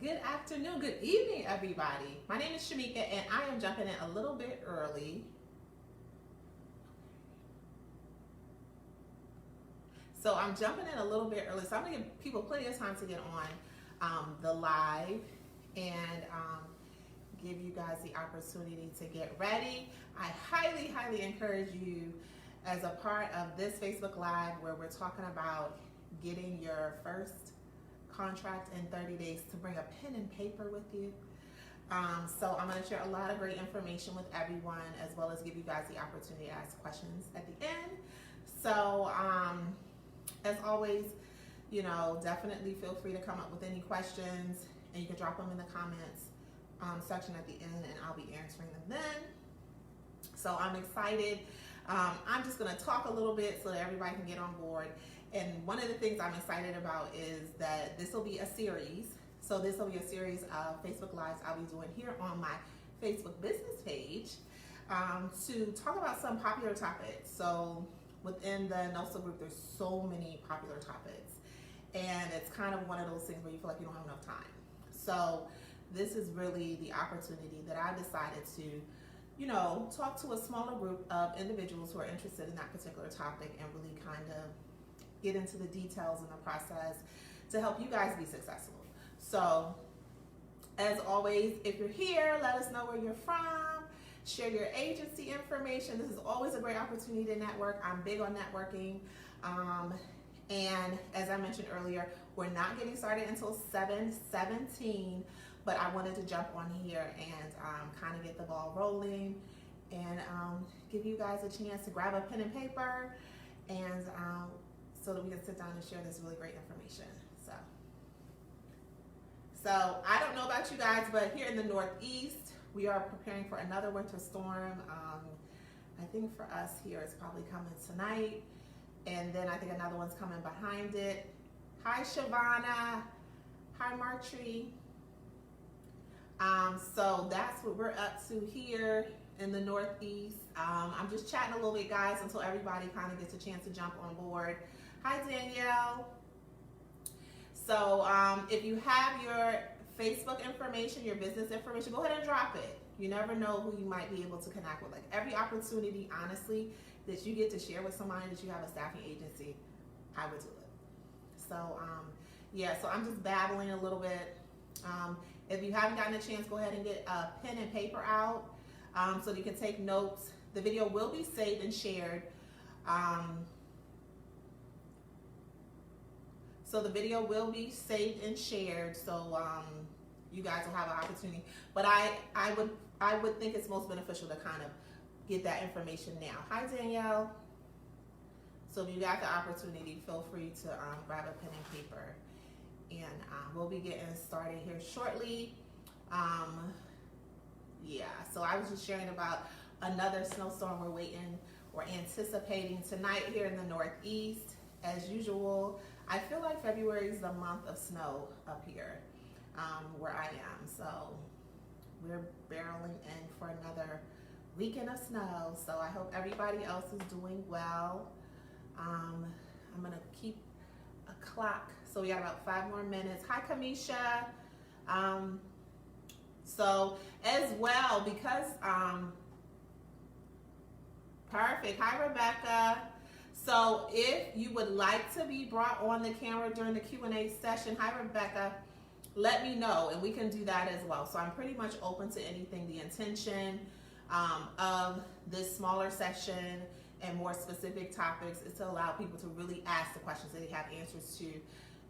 Good afternoon, good evening, everybody. My name is Shamika, and I am jumping in a little bit early. So I'm jumping in a little bit early. So I'm gonna give people plenty of time to get on the live and give you guys the opportunity to get ready. I highly, highly encourage you as a part of this Facebook Live where we're talking about getting your first contract in 30 days to bring a pen and paper with you. So I'm going to share a lot of great information with everyone, as well as give you guys the opportunity to ask questions at the end. So as always, definitely feel free to come up with any questions, and you can drop them in the comments section at the end, and I'll be answering them then. So I'm excited. I'm just going to talk a little bit so that everybody can get on board. And one of the things I'm excited about is that this will be a series. So this will be a series of Facebook Lives I'll be doing here on my Facebook business page to talk about some popular topics. So within the NOSA group, there's so many popular topics. And it's kind of one of those things where you feel like you don't have enough time. So this is really the opportunity that I decided to talk to a smaller group of individuals who are interested in that particular topic and really kind of get into the details in the process to help you guys be successful. So as always, if you're here, let us know where you're from, share your agency information. This is always a great opportunity to network. I'm big on networking. And as I mentioned earlier, we're not getting started until 7:17, but I wanted to jump on here and kind of get the ball rolling and give you guys a chance to grab a pen and paper and so that we can sit down and share this really great information. So I don't know about you guys, but here in the Northeast, we are preparing for another winter storm. I think for us here, it's probably coming tonight. And then I think another one's coming behind it. Hi, Shavana. Hi, Martree. So that's what we're up to here in the Northeast. I'm just chatting a little bit, guys, until everybody kind of gets a chance to jump on board. Hi, Danielle. So if you have your Facebook information, your business information, go ahead and drop it. You never know who you might be able to connect with. Like every opportunity, honestly, that you get to share with somebody that you have a staffing agency, I would do it. So so I'm just babbling a little bit. If you haven't gotten a chance, go ahead and get a pen and paper out so that you can take notes. The video will be saved and shared. So the video will be saved and shared, so you guys will have an opportunity. But I would think it's most beneficial to kind of get that information now. Hi, Danielle. So if you got the opportunity, feel free to grab a pen and paper. And we'll be getting started here shortly. So I was just sharing about another snowstorm we're anticipating tonight here in the Northeast. As usual, I feel like February is the month of snow up here where I am. So we're barreling in for another weekend of snow. So I hope everybody else is doing well. I'm going to keep a clock. So we got about 5 more minutes. Hi, Kamisha. So as well, because, perfect. Hi, Rebecca. So if you would like to be brought on the camera during the Q&A session, hi, Rebecca, let me know, and we can do that as well. So I'm pretty much open to anything. The intention of this smaller session and more specific topics is to allow people to really ask the questions that they have answers to,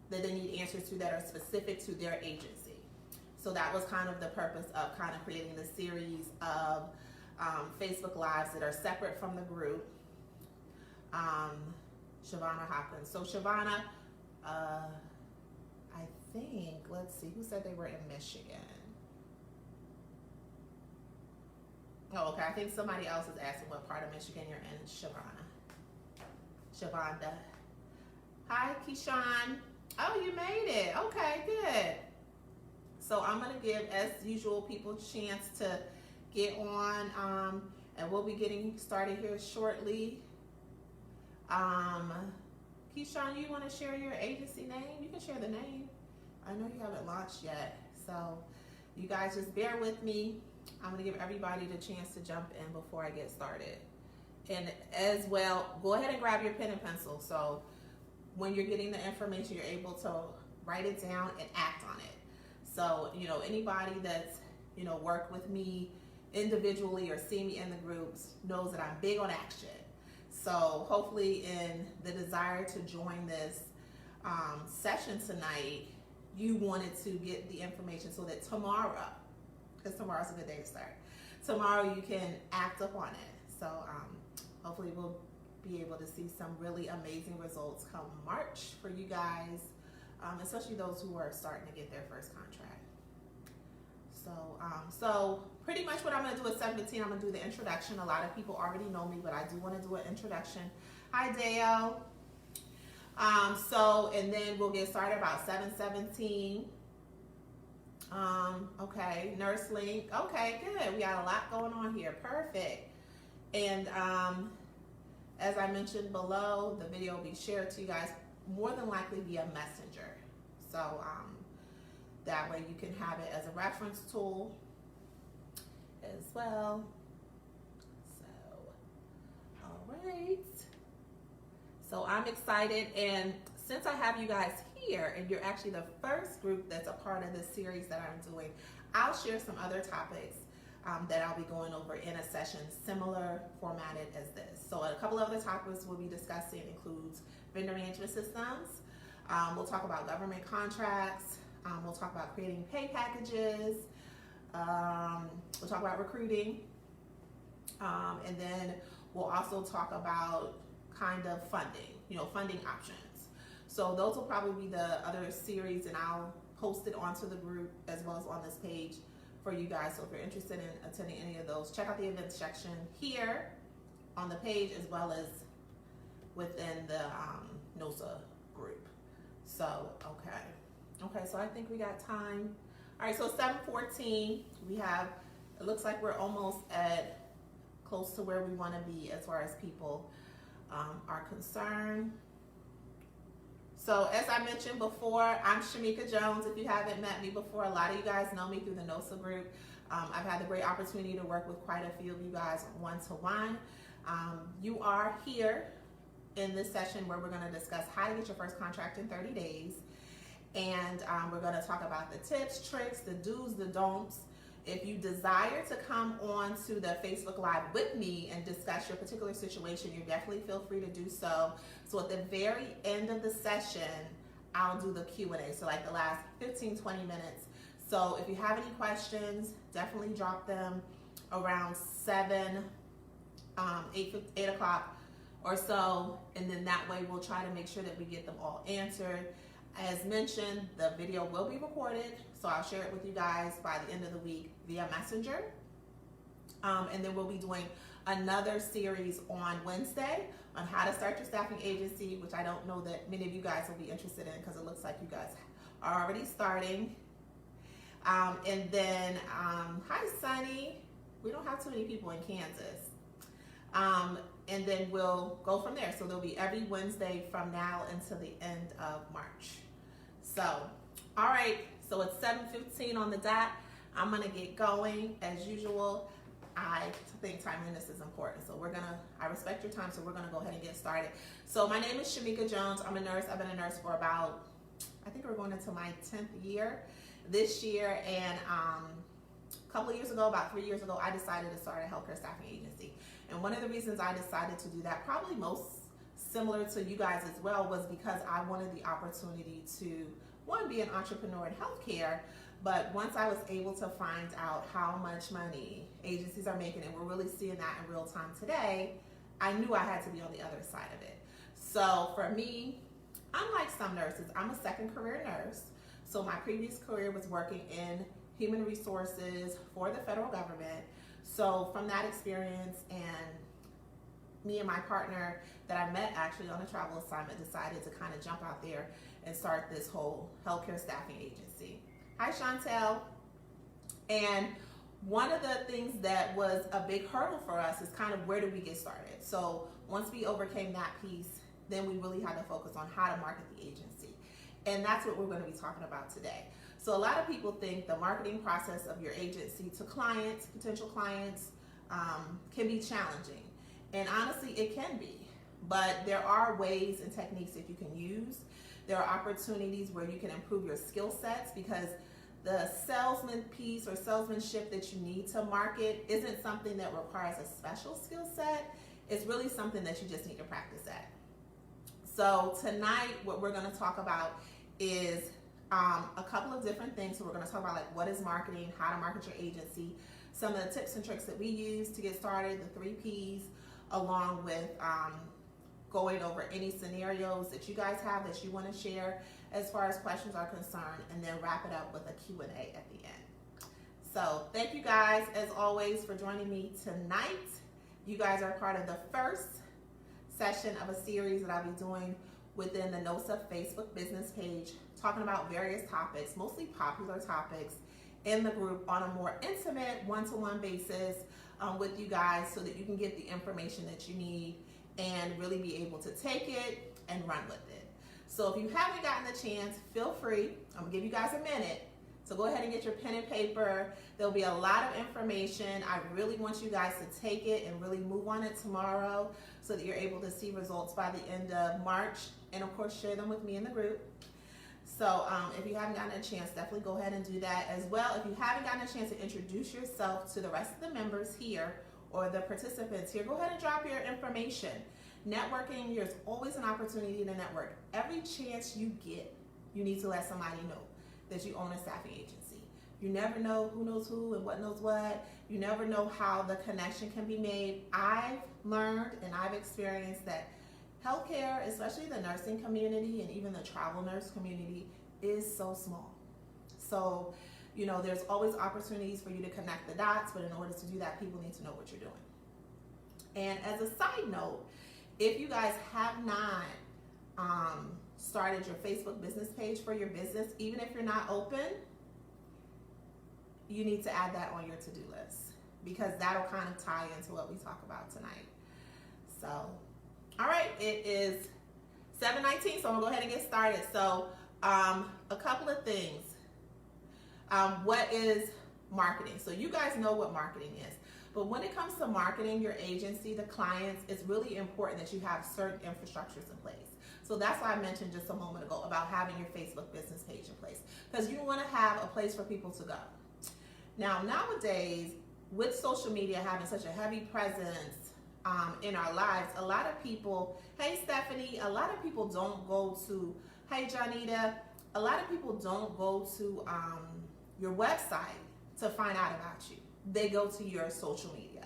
that they need answers to, that are specific to their agency. So that was kind of the purpose of kind of creating this series of Facebook Lives that are separate from the group. Shavana Hopkins. So Shavana, I think, let's see, who said they were in Michigan? Oh, okay, I think somebody else is asking what part of Michigan you're in, Shavana. Shavonda. Hi, Keyshawn. Oh, you made it. Okay, good. So I'm going to give, as usual, people a chance to get on, and we'll be getting started here shortly. Keyshawn, you want to share your agency name? You can share the name. I know you haven't launched yet, So you guys just bear with me. I'm going to give everybody the chance to jump in before I get started. And as well, go ahead and grab your pen and pencil. So when you're getting the information, you're able to write it down and act on it. So, anybody that's, worked with me individually or see me in the groups knows that I'm big on action. So hopefully in the desire to join this session tonight, you wanted to get the information so that tomorrow, because tomorrow's a good day to start, tomorrow you can act upon it. So hopefully we'll be able to see some really amazing results come March for you guys, especially those who are starting to get their first contract. So pretty much what I'm going to do at 7:15, I'm going to do the introduction. A lot of people already know me, but I do want to do an introduction. Hi, Dale. And then we'll get started about 7:17. Okay, Nurse Link. Okay, good. We got a lot going on here. Perfect. And as I mentioned below, the video will be shared to you guys more than likely via Messenger. So that way you can have it as a reference tool as well. So, all right. So I'm excited, and since I have you guys here, and you're actually the first group that's a part of this series that I'm doing, I'll share some other topics that I'll be going over in a session similar formatted as this. So a couple of the topics we'll be discussing includes vendor management systems. We'll talk about government contracts. We'll talk about creating pay packages. We'll talk about recruiting. And then we'll also talk about kind of funding, funding options. So those will probably be the other series, and I'll post it onto the group as well as on this page for you guys. So if you're interested in attending any of those, check out the events section here on the page as well as within the NOSA group. So, okay, so I think we got time. All right, so 7:14, we have, it looks like we're almost at close to where we want to be as far as people are concerned. So as I mentioned before, I'm Shamika Jones. If you haven't met me before, a lot of you guys know me through the NOSA group. I've had the great opportunity to work with quite a few of you guys one-to-one. You are here in this session where we're going to discuss how to get your first contract in 30 days. And we're going to talk about the tips, tricks, the do's, the don'ts. If you desire to come on to the Facebook Live with me and discuss your particular situation, you definitely feel free to do so. So at the very end of the session, I'll do the Q&A. So like the last 15, 20 minutes. So if you have any questions, definitely drop them around 8 o'clock or so. And then that way we'll try to make sure that we get them all answered. As mentioned, the video will be recorded, so I'll share it with you guys by the end of the week via Messenger. And then we'll be doing another series on Wednesday on how to start your staffing agency, which I don't know that many of you guys will be interested in because it looks like you guys are already starting. And then, hi Sunny, we don't have too many people in Kansas. And then we'll go from there. So there'll be every Wednesday from now until the end of March. So, all right, so it's 7:15 on the dot. I'm gonna get going as usual. I think timeliness is important. So I respect your time, so we're gonna go ahead and get started. So my name is Shamika Jones. I'm a nurse. I've been a nurse for about, I think we're going into my 10th year this year. And a couple of years ago, about 3 years ago, I decided to start a healthcare staffing agency. And one of the reasons I decided to do that, probably most similar to you guys as well, was because I wanted the opportunity to, one, be an entrepreneur in healthcare, but once I was able to find out how much money agencies are making, and we're really seeing that in real time today, I knew I had to be on the other side of it. So for me, unlike some nurses, I'm a second career nurse. So my previous career was working in human resources for the federal government. So from that experience, and me and my partner that I met actually on a travel assignment decided to kind of jump out there and start this whole healthcare staffing agency. Hi, Chantel. And one of the things that was a big hurdle for us is kind of where do we get started? So once we overcame that piece, then we really had to focus on how to market the agency. And that's what we're going to be talking about today. So a lot of people think the marketing process of your agency to clients, potential clients, can be challenging. And honestly, it can be. But there are ways and techniques that you can use. There are opportunities where you can improve your skill sets, because the salesman piece or salesmanship that you need to market isn't something that requires a special skill set. It's really something that you just need to practice at. So tonight, what we're going to talk about is a couple of different things. So we're going to talk about like what is marketing, how to market your agency, some of the tips and tricks that we use to get started, the 3 Ps, along with going over any scenarios that you guys have that you want to share as far as questions are concerned, and then wrap it up with a Q&A at the end. So thank you guys, as always, for joining me tonight. You guys are part of the first session of a series that I'll be doing within the NOSA Facebook business page, talking about various topics, mostly popular topics, in the group on a more intimate one-to-one basis with you guys, so that you can get the information that you need and really be able to take it and run with it. So if you haven't gotten the chance, feel free. I'm gonna give you guys a minute. So go ahead and get your pen and paper. There'll be a lot of information. I really want you guys to take it and really move on it tomorrow, so that you're able to see results by the end of March, and of course share them with me in the group. So if you haven't gotten a chance, definitely go ahead and do that as well. If you haven't gotten a chance to introduce yourself to the rest of the members here or the participants here, go ahead and drop your information. Networking, there's always an opportunity to network. Every chance you get, you need to let somebody know that you own a staffing agency. You never know who knows who and what knows what. You never know how the connection can be made. I've learned and I've experienced that healthcare, especially the nursing community and even the travel nurse community, is so small. So, you know, there's always opportunities for you to connect the dots, but in order to do that, people need to know what you're doing. And as a side note, if you guys have not started your Facebook business page for your business, even if you're not open, you need to add that on your to-do list, because that'll kind of tie into what we talk about tonight. So, all right, it is 7:19, so I'm gonna go ahead and get started. So, a couple of things. What is marketing? So you guys know what marketing is. But when it comes to marketing your agency, the clients, it's really important that you have certain infrastructures in place. So that's why I mentioned just a moment ago about having your Facebook business page in place, because you want to have a place for people to go. Now, nowadays, with social media having such a heavy presence in our lives, a lot of people, hey Stephanie, a lot of people don't go to, hey Janita, a lot of people don't go to your website to find out about you. They go to your social media.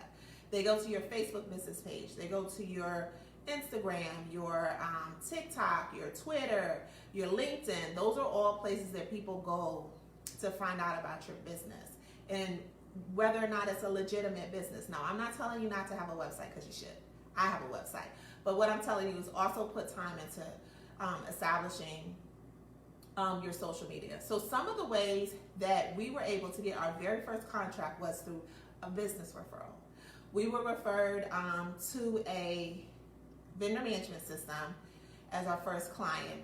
They go to your Facebook business page. They go to your Instagram, your TikTok, your Twitter, your LinkedIn. Those are all places that people go to find out about your business and whether or not it's a legitimate business. Now, I'm not telling you not to have a website, because you should. I have a website. But what I'm telling you is also put time into establishing your social media. So some of the ways that we were able to get our very first contract was through a business referral. We were referred to a vendor management system as our first client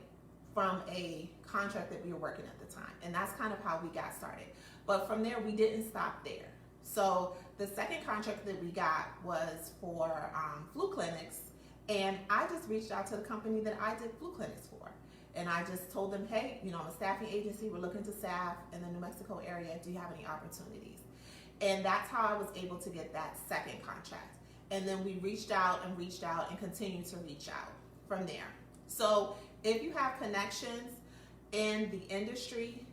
from a contract that we were working at the time. And that's kind of how we got started. But from there, we didn't stop there. So the second contract that we got was for flu clinics. And I just reached out to the company that I did flu clinics for. And I just told them, hey, you know, I'm a staffing agency. We're looking to staff in the New Mexico area. Do you have any opportunities? And that's how I was able to get that second contract. And then we reached out and continued to reach out from there. So if you have connections in the industry,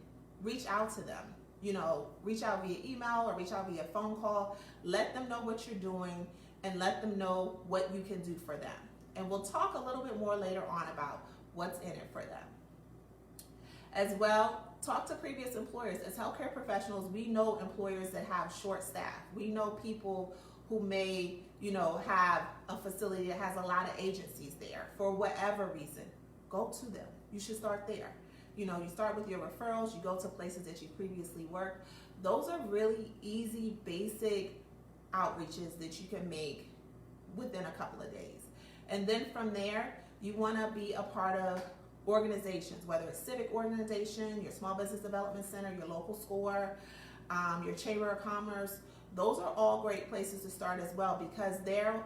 reach out to them. You know, reach out via email or reach out via phone call. Let them know what you're doing and let them know what you can do for them. And we'll talk a little bit more later on about what's in it for them. As well, talk to previous employers. As healthcare professionals, we know employers that have short staff. We know people who may, you know, have a facility that has a lot of agencies there for whatever reason. Go to them. You should start there. You know, you start with your referrals, you go to places that you previously worked. Those are really easy, basic outreaches that you can make within a couple of days. And then from there, you want to be a part of organizations, whether it's civic organization, your small business development center, your local store, your chamber of commerce. Those are all great places to start as well, because they'll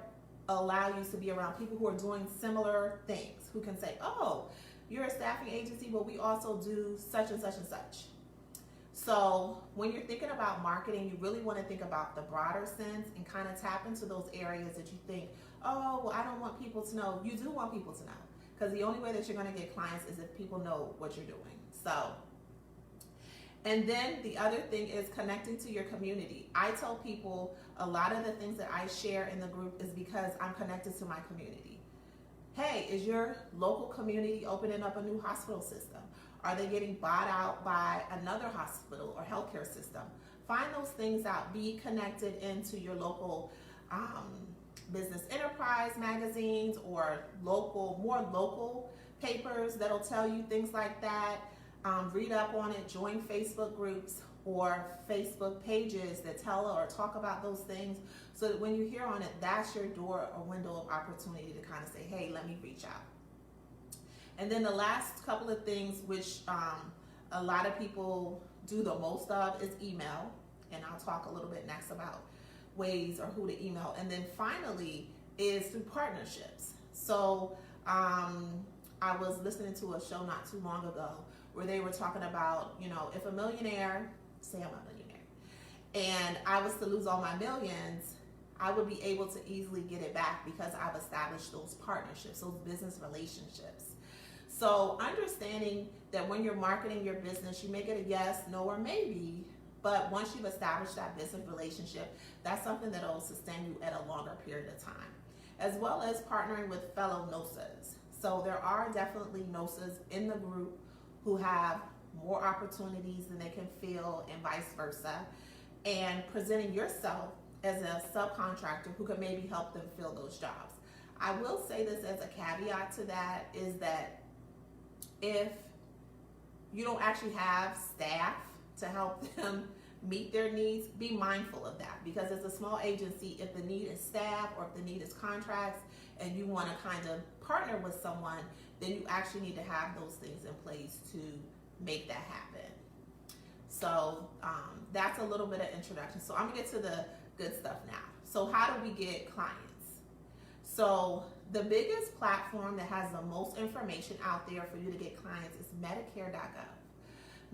allow you to be around people who are doing similar things, who can say, oh, you're a staffing agency, but we also do such and such and such. So when you're thinking about marketing, you really want to think about the broader sense and kind of tap into those areas that you think, oh, well, I don't want people to know. You do want people to know, because the only way that you're going to get clients is if people know what you're doing. So, and then the other thing is connecting to your community. I tell people a lot of the things that I share in the group is because I'm connected to my community. Hey, is your local community opening up a new hospital system? Are they getting bought out by another hospital or healthcare system? Find those things out. Be connected into your local business enterprise magazines or more local papers that'll tell you things like that. Read up on it, join Facebook groups or Facebook pages that tell or talk about those things, so that when you hear on it, that's your door or window of opportunity to kind of say, hey, let me reach out. And then the last couple of things, which a lot of people do the most of, is email. And I'll talk a little bit next about ways or who to email. And then finally is through partnerships. So I was listening to a show not too long ago where they were talking about, if a millionaire, say I'm a millionaire, and I was to lose all my millions, I would be able to easily get it back because I've established those partnerships, those business relationships. So understanding that when you're marketing your business, you may get a yes, no, or maybe, but once you've established that business relationship, that's something that will sustain you at a longer period of time. As well as partnering with fellow NOSAs. So there are definitely NOSAs in the group who have more opportunities than they can fill and vice versa. And presenting yourself as a subcontractor who can maybe help them fill those jobs. I will say this as a caveat to that, is that if you don't actually have staff to help them meet their needs, be mindful of that, because as a small agency, if the need is staff or if the need is contracts and you want to kind of partner with someone, then you actually need to have those things in place to make that happen. So that's a little bit of introduction. So I'm gonna get to the good stuff now. So how do we get clients? So the biggest platform that has the most information out there for you to get clients is Medicare.gov.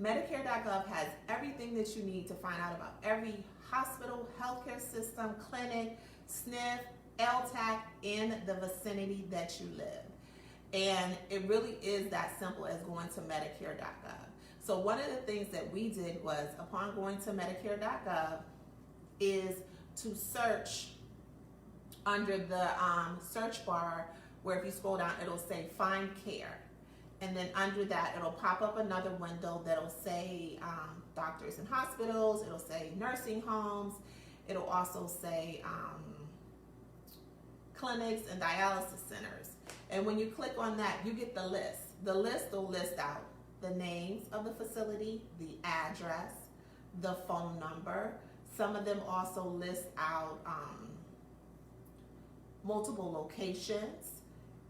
Medicare.gov has everything that you need to find out about every hospital, healthcare system, clinic, SNF, LTAC in the vicinity that you live. And it really is that simple as going to Medicare.gov. So one of the things that we did was, upon going to Medicare.gov, is to search under the search bar, where if you scroll down, it'll say find care. And then under that, it'll pop up another window that'll say doctors and hospitals, it'll say nursing homes, it'll also say clinics and dialysis centers. And when you click on that, you get the list. The list will list out the names of the facility, the address, the phone number. Some of them also list out multiple locations,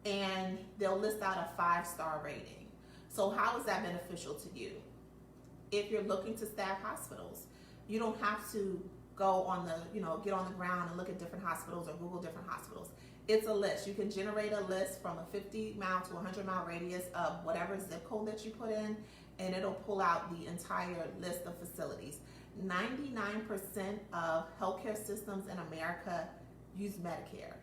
and they'll list out a 5-star rating. So how is that beneficial to you? If you're looking to staff hospitals, you don't have to go on the, get on the ground and look at different hospitals or Google different hospitals. It's a list. You can generate a list from a 50-mile to 100-mile radius of whatever zip code that you put in, and it'll pull out the entire list of facilities. 99% of healthcare systems in America use Medicare.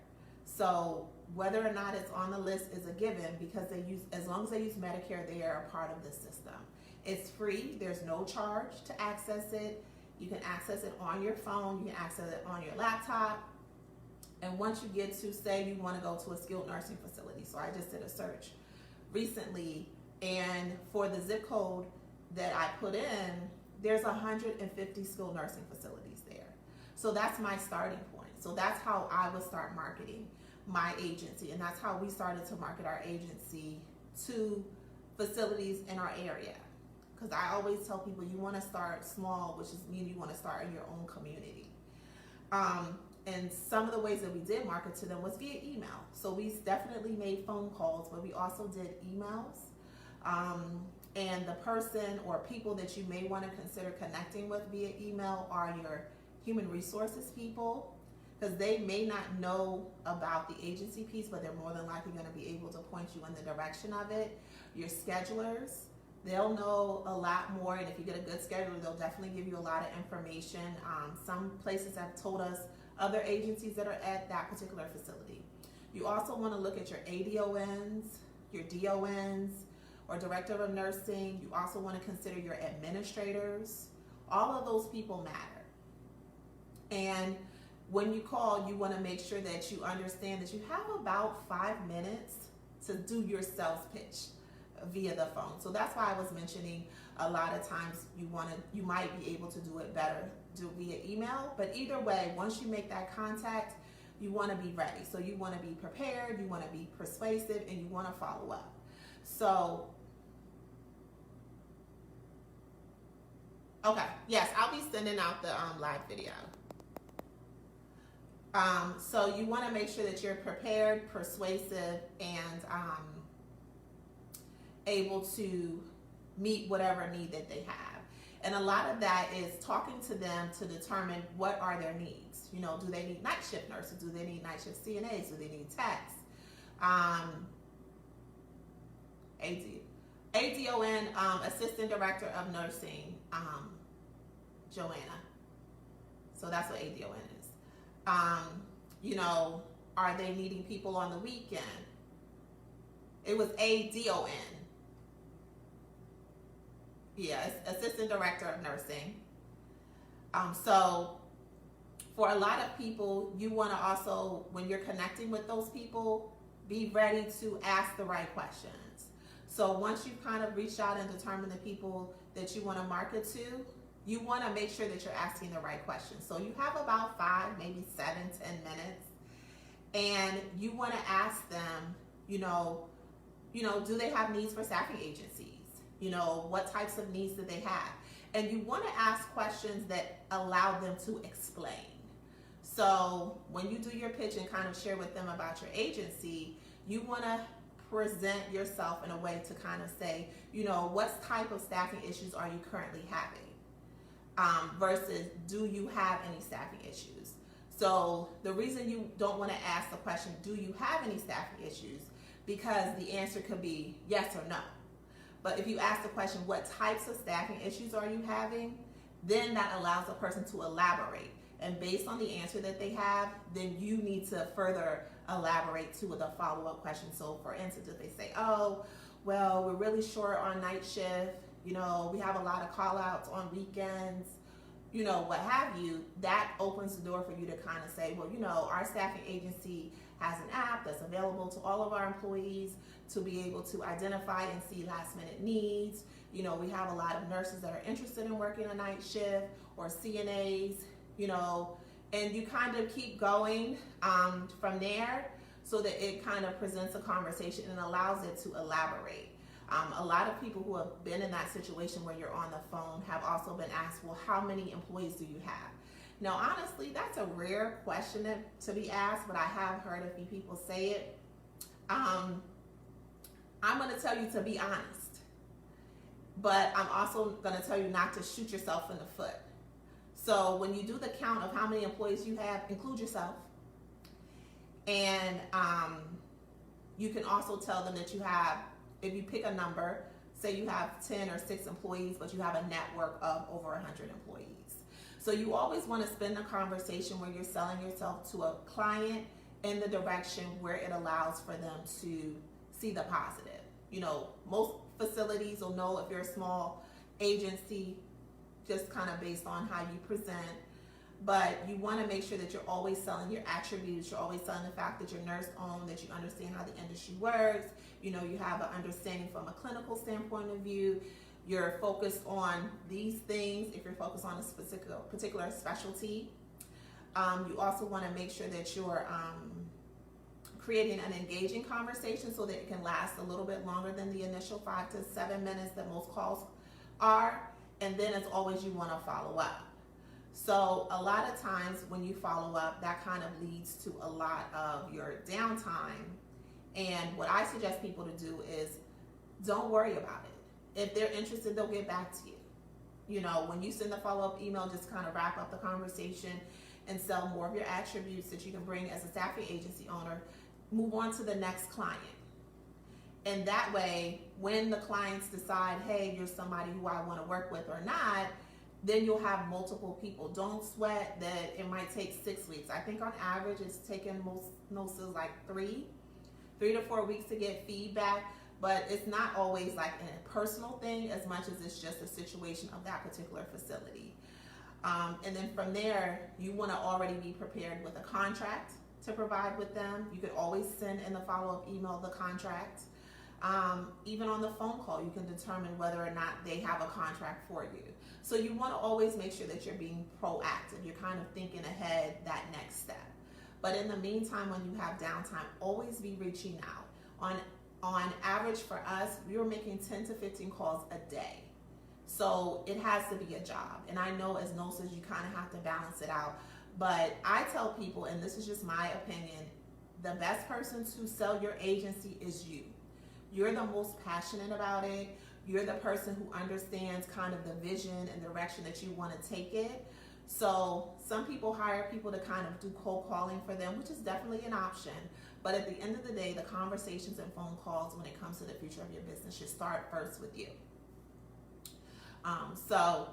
So whether or not it's on the list is a given, because as long as they use Medicare, they are a part of the system. It's free. There's no charge to access it. You can access it on your phone. You can access it on your laptop. And once you get to, say you want to go to a skilled nursing facility. So I just did a search recently, and for the zip code that I put in, there's 150 skilled nursing facilities there. So that's my starting point. So that's how I would start marketing my agency, and that's how we started to market our agency to facilities in our area. Because I always tell people, you want to start small, which means you want to start in your own community. And some of the ways that we did market to them was via email. So we definitely made phone calls, but we also did emails. And the person or people that you may want to consider connecting with via email are your human resources people, because they may not know about the agency piece, but they're more than likely going to be able to point you in the direction of it. Your schedulers, they'll know a lot more, and if you get a good scheduler, they'll definitely give you a lot of information. Some places have told us other agencies that are at that particular facility. You also want to look at your ADONs, your DONs, or Director of Nursing. You also want to consider your administrators. All of those people matter. And when you call, you want to make sure that you understand that you have about 5 minutes to do your sales pitch via the phone. So that's why I was mentioning a lot of times you might be able to do it better via email. But either way, once you make that contact, you want to be ready. So you want to be prepared, you want to be persuasive, and you want to follow up. So, okay, yes, I'll be sending out the live video. So you want to make sure that you're prepared, persuasive, and able to meet whatever need that they have. And a lot of that is talking to them to determine what are their needs. You know, do they need night shift nurses? Do they need night shift CNAs? Do they need techs? ADON, Assistant Director of Nursing, Joanna. So that's what ADON is. You know, are they needing people on the weekend? It was ADON. Yeah, Assistant Director of Nursing. So for a lot of people, you want to also, when you're connecting with those people, be ready to ask the right questions. So once you've kind of reached out and determined the people that you want to market to, you want to make sure that you're asking the right questions. So you have about 5, maybe 7, 10 minutes, and you want to ask them, you know, do they have needs for staffing agencies? You know, what types of needs do they have? And you want to ask questions that allow them to explain. So when you do your pitch and kind of share with them about your agency, you want to present yourself in a way to kind of say, you know, what type of staffing issues are you currently having? Versus, do you have any staffing issues? So the reason you don't want to ask the question, do you have any staffing issues? Because the answer could be yes or no. But if you ask the question, what types of staffing issues are you having? Then that allows the person to elaborate. And based on the answer that they have, then you need to further elaborate to with a follow-up question. So for instance, if they say, oh, well, we're really short on night shift, you know, we have a lot of call outs on weekends, you know, what have you, that opens the door for you to kind of say, well, you know, our staffing agency has an app that's available to all of our employees to be able to identify and see last minute needs. You know, we have a lot of nurses that are interested in working a night shift, or CNAs, you know, and you kind of keep going from there so that it kind of presents a conversation and allows it to elaborate. A lot of people who have been in that situation where you're on the phone have also been asked, well, how many employees do you have? Now, honestly, that's a rare question to be asked, but I have heard a few people say it. I'm going to tell you to be honest, but I'm also going to tell you not to shoot yourself in the foot. So when you do the count of how many employees you have, include yourself. And you can also tell them that you have, if you pick a number, say you have 10 or 6 employees, but you have a network of over 100 employees. So you always want to spend the conversation where you're selling yourself to a client in the direction where it allows for them to see the positive. You know, most facilities will know if you're a small agency, just kind of based on how you present. But you want to make sure that you're always selling your attributes. You're always selling the fact that you're nurse-owned, that you understand how the industry works. You know, you have an understanding from a clinical standpoint of view. You're focused on these things if you're focused on a particular specialty. You also want to make sure that you're creating an engaging conversation so that it can last a little bit longer than the initial 5 to 7 minutes that most calls are. And then as always, you want to follow up. So a lot of times when you follow up, that kind of leads to a lot of your downtime. And what I suggest people to do is don't worry about it. If they're interested, they'll get back to you. You know, when you send the follow-up email, just kind of wrap up the conversation and sell more of your attributes that you can bring as a staffing agency owner. Move on to the next client. And that way, when the clients decide, hey, you're somebody who I want to work with or not, then you'll have multiple people. Don't sweat that it might take 6 weeks. I think on average, it's taken most nurses like 3 to 4 weeks to get feedback. But it's not always like a personal thing as much as it's just a situation of that particular facility. And then from there, you want to already be prepared with a contract to provide with them. You could always send in the follow-up email the contract. Even on the phone call, you can determine whether or not they have a contract for you. So you want to always make sure that you're being proactive. You're kind of thinking ahead that next step. But in the meantime, when you have downtime, always be reaching out. On average for us, we were making 10 to 15 calls a day. So it has to be a job. And I know as nurses, you kind of have to balance it out. But I tell people, and this is just my opinion, the best person to sell your agency is you. You're the most passionate about it. You're the person who understands kind of the vision and direction that you want to take it. So some people hire people to kind of do cold calling for them, which is definitely an option. But at the end of the day, the conversations and phone calls when it comes to the future of your business should start first with you. So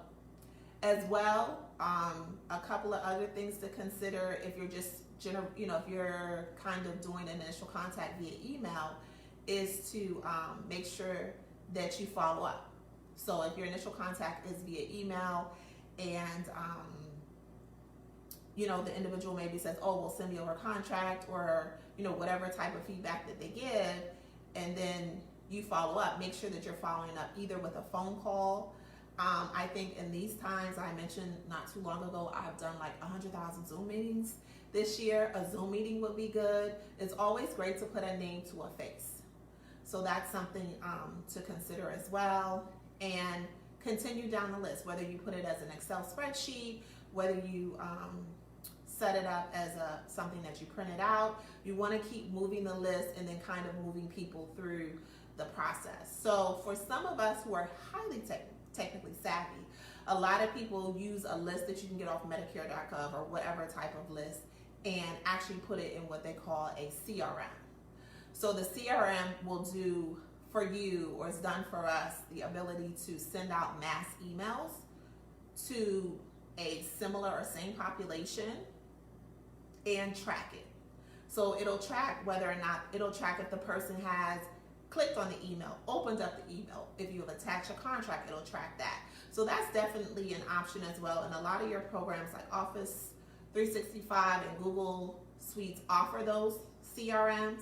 as well, a couple of other things to consider if you're just, if you're kind of doing an initial contact via email, is to make sure that you follow up. So if your initial contact is via email and the individual maybe says, oh, well, send me over a contract, or whatever type of feedback that they give, and then you follow up, make sure that you're following up either with a phone call. I think in these times, I mentioned not too long ago, I've done like 100,000 Zoom meetings this year. A Zoom meeting would be good. It's always great to put a name to a face. So that's something to consider as well. And continue down the list, whether you put it as an Excel spreadsheet, whether you set it up as something that you printed out. You want to keep moving the list and then kind of moving people through the process. So for some of us who are highly technically savvy, a lot of people use a list that you can get off Medicare.gov or whatever type of list and actually put it in what they call a CRM. So the CRM will do for you, or it's done for us, the ability to send out mass emails to a similar or same population and track it. So it'll track whether or not, it'll track if the person has clicked on the email, opened up the email. If you have attached a contract, it'll track that. So that's definitely an option as well. And a lot of your programs like Office 365 and Google Suites offer those CRMs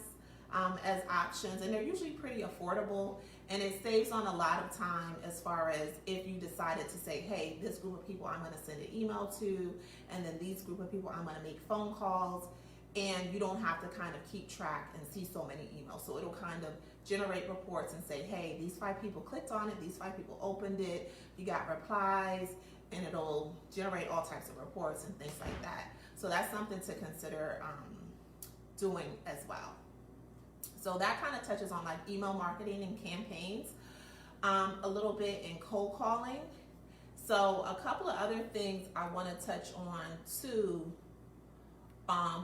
as options, and they're usually pretty affordable, and it saves on a lot of time as far as if you decided to say, hey, this group of people I'm going to send an email to, and then these group of people I'm going to make phone calls, and you don't have to kind of keep track and see so many emails. So it'll kind of generate reports and say, hey, these 5 people clicked on it, these 5 people opened it, you got replies, and it'll generate all types of reports and things like that. So that's something to consider doing as well. So that kind of touches on like email marketing and campaigns, a little bit in cold calling. So a couple of other things I want to touch on too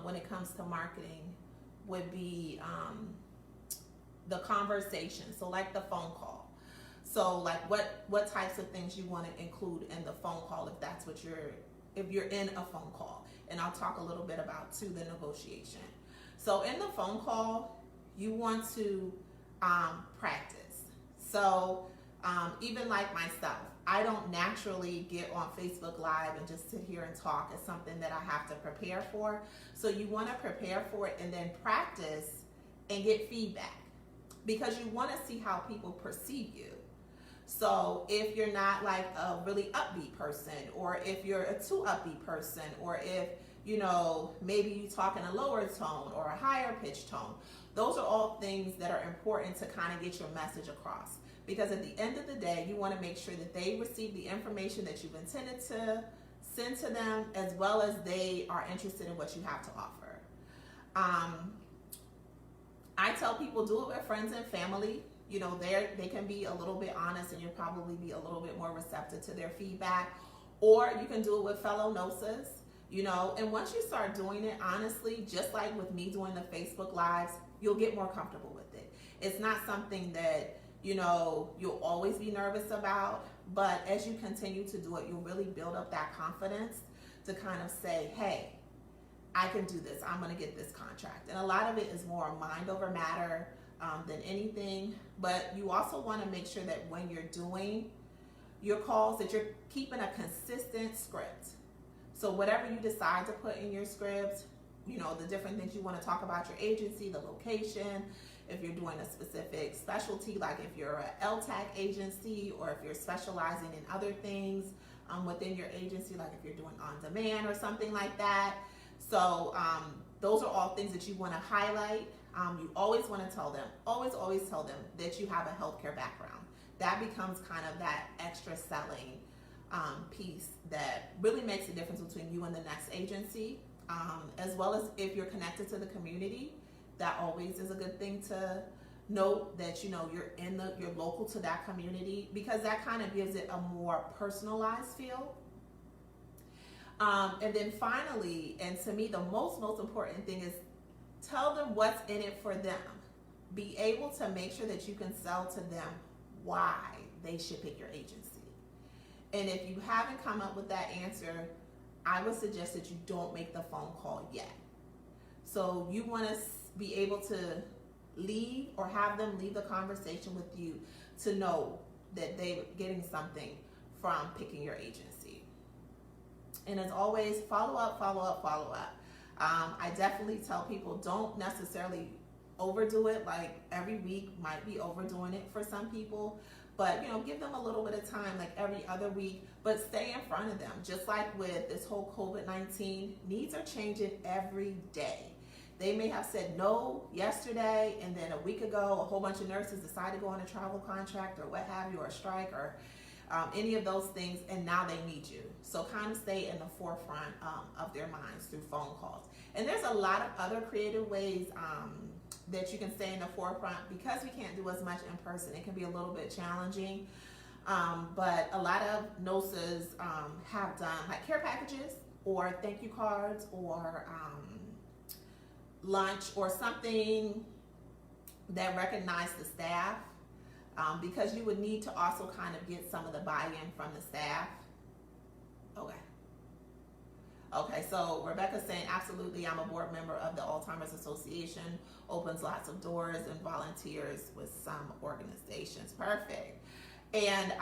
when it comes to marketing would be the conversation. So like the phone call. So like what types of things you want to include in the phone call if that's what if you're in a phone call. And I'll talk a little bit about too the negotiation. So in the phone call, you want to practice. So even like myself, I don't naturally get on Facebook Live and just sit here and talk. It's something that I have to prepare for. So you want to prepare for it and then practice and get feedback, because you want to see how people perceive you. So if you're not like a really upbeat person, or if you're a too upbeat person, or if maybe you talk in a lower tone or a higher pitched tone, those are all things that are important to kind of get your message across. Because at the end of the day, you want to make sure that they receive the information that you've intended to send to them, as well as they are interested in what you have to offer. I tell people, do it with friends and family. they can be a little bit honest, and you'll probably be a little bit more receptive to their feedback. Or you can do it with fellow NOSAs, and once you start doing it, honestly, just like with me doing the Facebook Lives, you'll get more comfortable with it. It's not something that, you'll always be nervous about, but as you continue to do it, you'll really build up that confidence to kind of say, hey, I can do this. I'm going to get this contract. And a lot of it is more mind over matter than anything. But you also want to make sure that when you're doing your calls, that you're keeping a consistent script. So whatever you decide to put in your script, the different things you want to talk about your agency, the location, if you're doing a specific specialty, like if you're an LTAC agency, or if you're specializing in other things within your agency, like if you're doing on demand or something like that. So those are all things that you want to highlight. You always want to tell them, always tell them that you have a healthcare background. That becomes kind of that extra selling piece that really makes a difference between you and the next agency, as well as if you're connected to the community. That always is a good thing to note, that you're local to that community, because that kind of gives it a more personalized feel. And then finally, and to me the most important thing, is tell them what's in it for them. Be able to make sure that you can sell to them why they should pick your agency. And if you haven't come up with that answer, I would suggest that you don't make the phone call yet. So you want to be able to leave, or have them leave the conversation with you, to know that they're getting something from picking your agency. And as always, follow up. I definitely tell people, don't necessarily overdo it. Like every week might be overdoing it for some people, but give them a little bit of time, like every other week, but stay in front of them. Just like with this whole COVID-19, needs are changing every day. They may have said no yesterday, and then a week ago, a whole bunch of nurses decided to go on a travel contract, or what have you, or a strike, or any of those things, and now they need you. So kind of stay in the forefront of their minds through phone calls. And there's a lot of other creative ways that you can stay in the forefront, because we can't do as much in person. It can be a little bit challenging, but a lot of NOSAs have done like care packages, or thank you cards, or lunch, or something that recognize the staff, because you would need to also kind of get some of the buy-in from the staff. Okay, so Rebecca's saying, absolutely, I'm a board member of the Alzheimer's Association, opens lots of doors and volunteers with some organizations. Perfect. And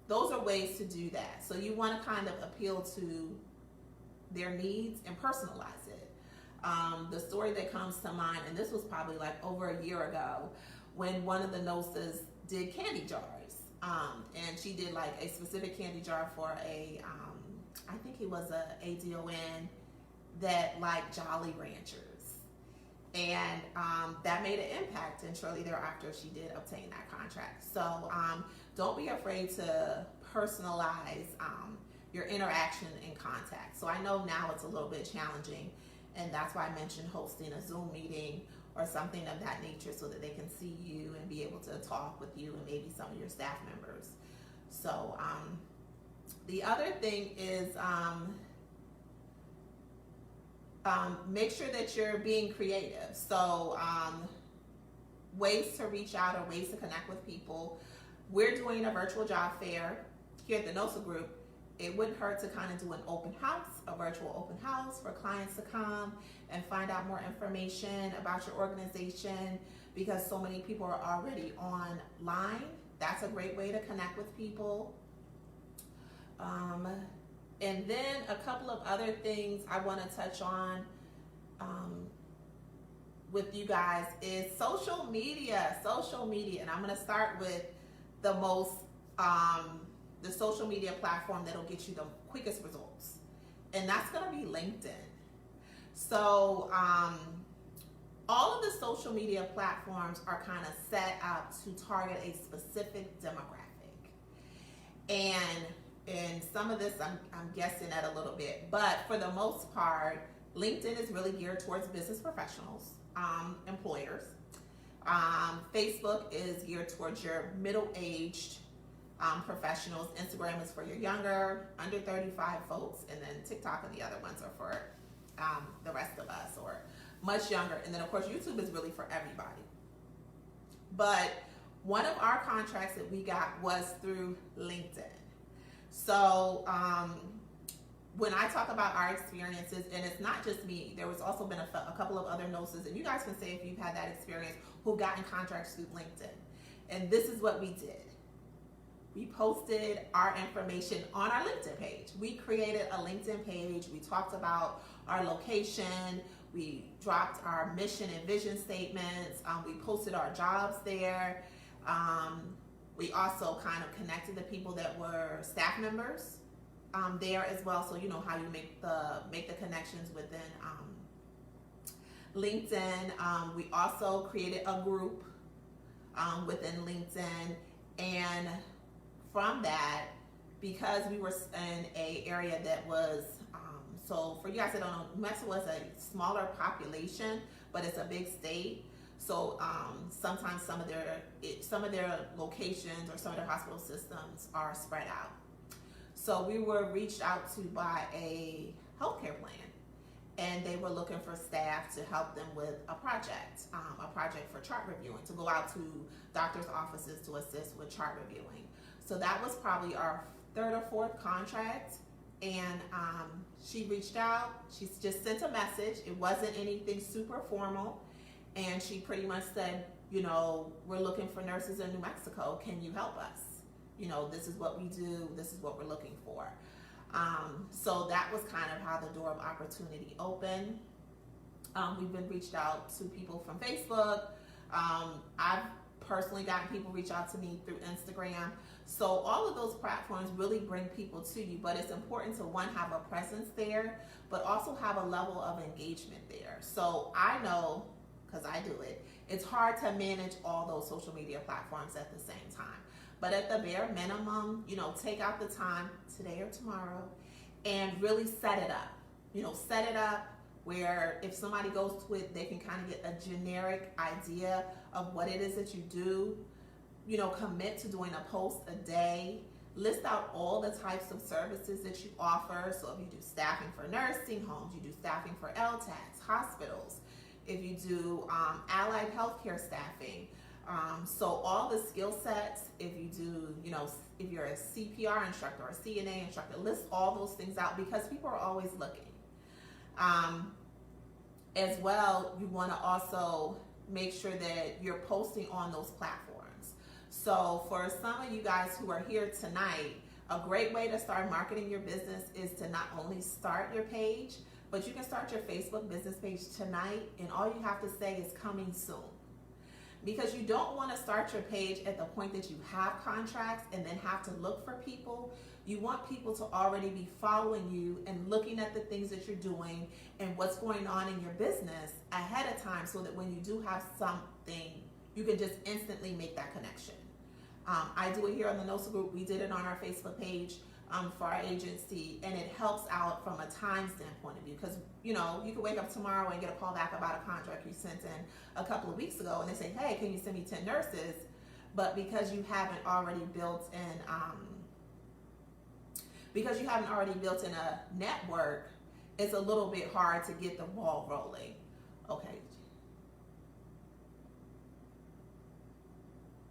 those are ways to do that. So you want to kind of appeal to their needs and personalize it. The story that comes to mind, and this was probably like over a year ago, when one of the NOSAs did candy jars, and she did like a specific candy jar for I think he was a ADON that liked Jolly Ranchers, and that made an impact, and shortly thereafter she did obtain that contract. So don't be afraid to personalize your interaction and contact. So I know now it's a little bit challenging, and that's why I mentioned hosting a Zoom meeting or something of that nature, so that they can see you and be able to talk with you and maybe some of your staff members. So the other thing is make sure that you're being creative. So ways to reach out, or ways to connect with people. We're doing a virtual job fair here at the NOSA group. It wouldn't hurt to kind of do an open house, a virtual open house, for clients to come and find out more information about your organization, because so many people are already online. That's a great way to connect with people. And then a couple of other things I want to touch on with you guys is social media. And I'm going to start with the most the social media platform that'll get you the quickest results, and that's going to be LinkedIn. So all of the social media platforms are kind of set up to target a specific demographic, and some of this I'm guessing at a little bit, but for the most part, LinkedIn is really geared towards business professionals, employers. Facebook is geared towards your middle-aged professionals. Instagram is for your younger, under 35 folks, and then TikTok and the other ones are for the rest of us, or much younger. And then of course YouTube is really for everybody. But one of our contracts that we got was through LinkedIn. So when I talk about our experiences, and it's not just me, there was also been a couple of other nurses, and you guys can say if you've had that experience, who got in contracts through LinkedIn. And this is what we did. We posted our information on our LinkedIn page. We created a LinkedIn page. We talked about our location. We dropped our mission and vision statements. We posted our jobs there. We also kind of connected the people that were staff members there as well. So you know how you make the connections within LinkedIn. We also created a group within LinkedIn, and from that, because we were in a area that was so for you guys that don't know, New Mexico is a smaller population, but it's a big state. So sometimes some of their locations or some of their hospital systems are spread out. So we were reached out to by a healthcare plan, and they were looking for staff to help them with a project for chart reviewing, to go out to doctors' offices to assist with chart reviewing. So that was probably our third or fourth contract, and she reached out. She just sent a message. It wasn't anything super formal, and she pretty much said, you know, we're looking for nurses in New Mexico. Can you help us? You know, this is what we do. This is what we're looking for. So that was kind of how the door of opportunity opened. We've been reached out to people from Facebook. I've personally gotten people reach out to me through Instagram. So all of those platforms really bring people to you, but it's important to, one, have a presence there, but also have a level of engagement there. So I know, because I do it, it's hard to manage all those social media platforms at the same time. But at the bare minimum, you know, take out the time today or tomorrow and really set it up. You know, set it up where if somebody goes to it, they can kind of get a generic idea of what it is that you do. You know, commit to doing a post a day. List out all the types of services that you offer. So if you do staffing for nursing homes, you do staffing for LTACs, hospitals. If you do allied healthcare staffing, so all the skill sets, if you do, you know, if you're a CPR instructor or a CNA instructor, list all those things out because people are always looking. As well, you want to also make sure that you're posting on those platforms. So for some of you guys who are here tonight, a great way to start marketing your business is to not only start your page, but you can start your Facebook business page tonight, and all you have to say is coming soon. Because you don't want to start your page at the point that you have contracts and then have to look for people. You want people to already be following you and looking at the things that you're doing and what's going on in your business ahead of time, so that when you do have something, you can just instantly make that connection. I do it here on the NOSA group. We did it on our Facebook page for our agency, and it helps out from a time standpoint of view, because you know, you could wake up tomorrow and get a call back about a contract you sent in a couple of weeks ago, and they say, hey, can you send me 10 nurses? But because you haven't already built in a network, it's a little bit hard to get the ball rolling. Okay.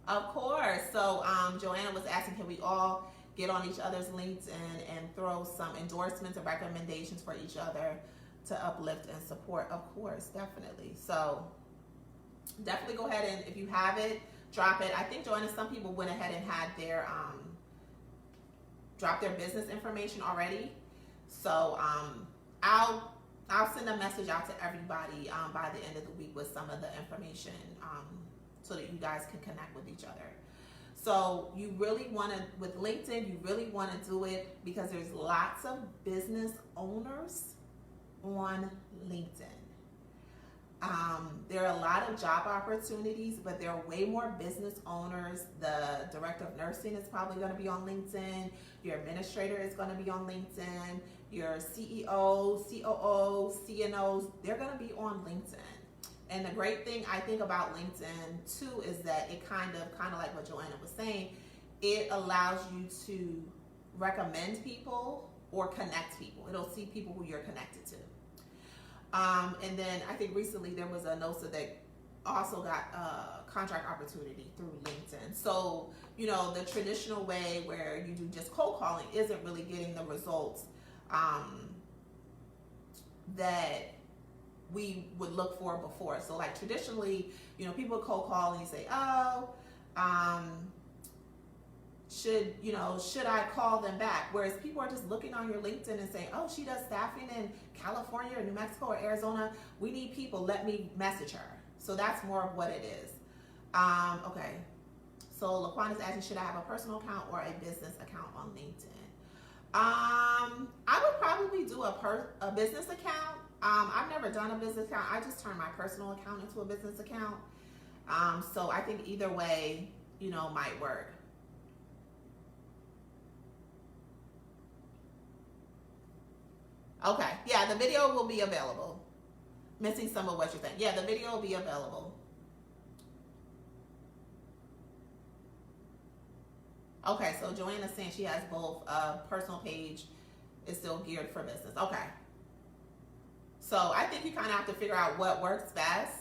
Of course. So Joanna was asking, can we all get on each other's LinkedIn and throw some endorsements or recommendations for each other to uplift and support? Of course, definitely. So definitely go ahead and, if you have it, drop it. I think, Joanna, some people went ahead and had their drop their business information already. So I'll send a message out to everybody by the end of the week with some of the information so that you guys can connect with each other. So you really want to, with LinkedIn, you really want to do it because there's lots of business owners on LinkedIn. There are a lot of job opportunities, but there are way more business owners. The director of nursing is probably going to be on LinkedIn. Your administrator is going to be on LinkedIn. Your CEO, COO, CNOs, they're going to be on LinkedIn. And the great thing I think about LinkedIn too is that it kind of like what Joanna was saying, it allows you to recommend people or connect people. It'll see people who you're connected to. And then I think recently there was a NOSA that also got a contract opportunity through LinkedIn. So, you know, the traditional way where you do just cold calling isn't really getting the results that we would look for before. So like traditionally, you know, people cold call and you say, oh, should I call them back? Whereas people are just looking on your LinkedIn and saying, oh, she does staffing in California or New Mexico or Arizona. We need people. Let me message her. So that's more of what it is. Okay. So Laquan is asking, should I have a personal account or a business account on LinkedIn? I would probably do a business account. I've never done a business account. I just turned my personal account into a business account. So I think either way, you know, might work. Okay, yeah, the video will be available. Missing some of what you think. Yeah, the video will be available. Okay, so Joanna's saying she has both. Personal page is still geared for business. Okay. So I think you kind of have to figure out what works best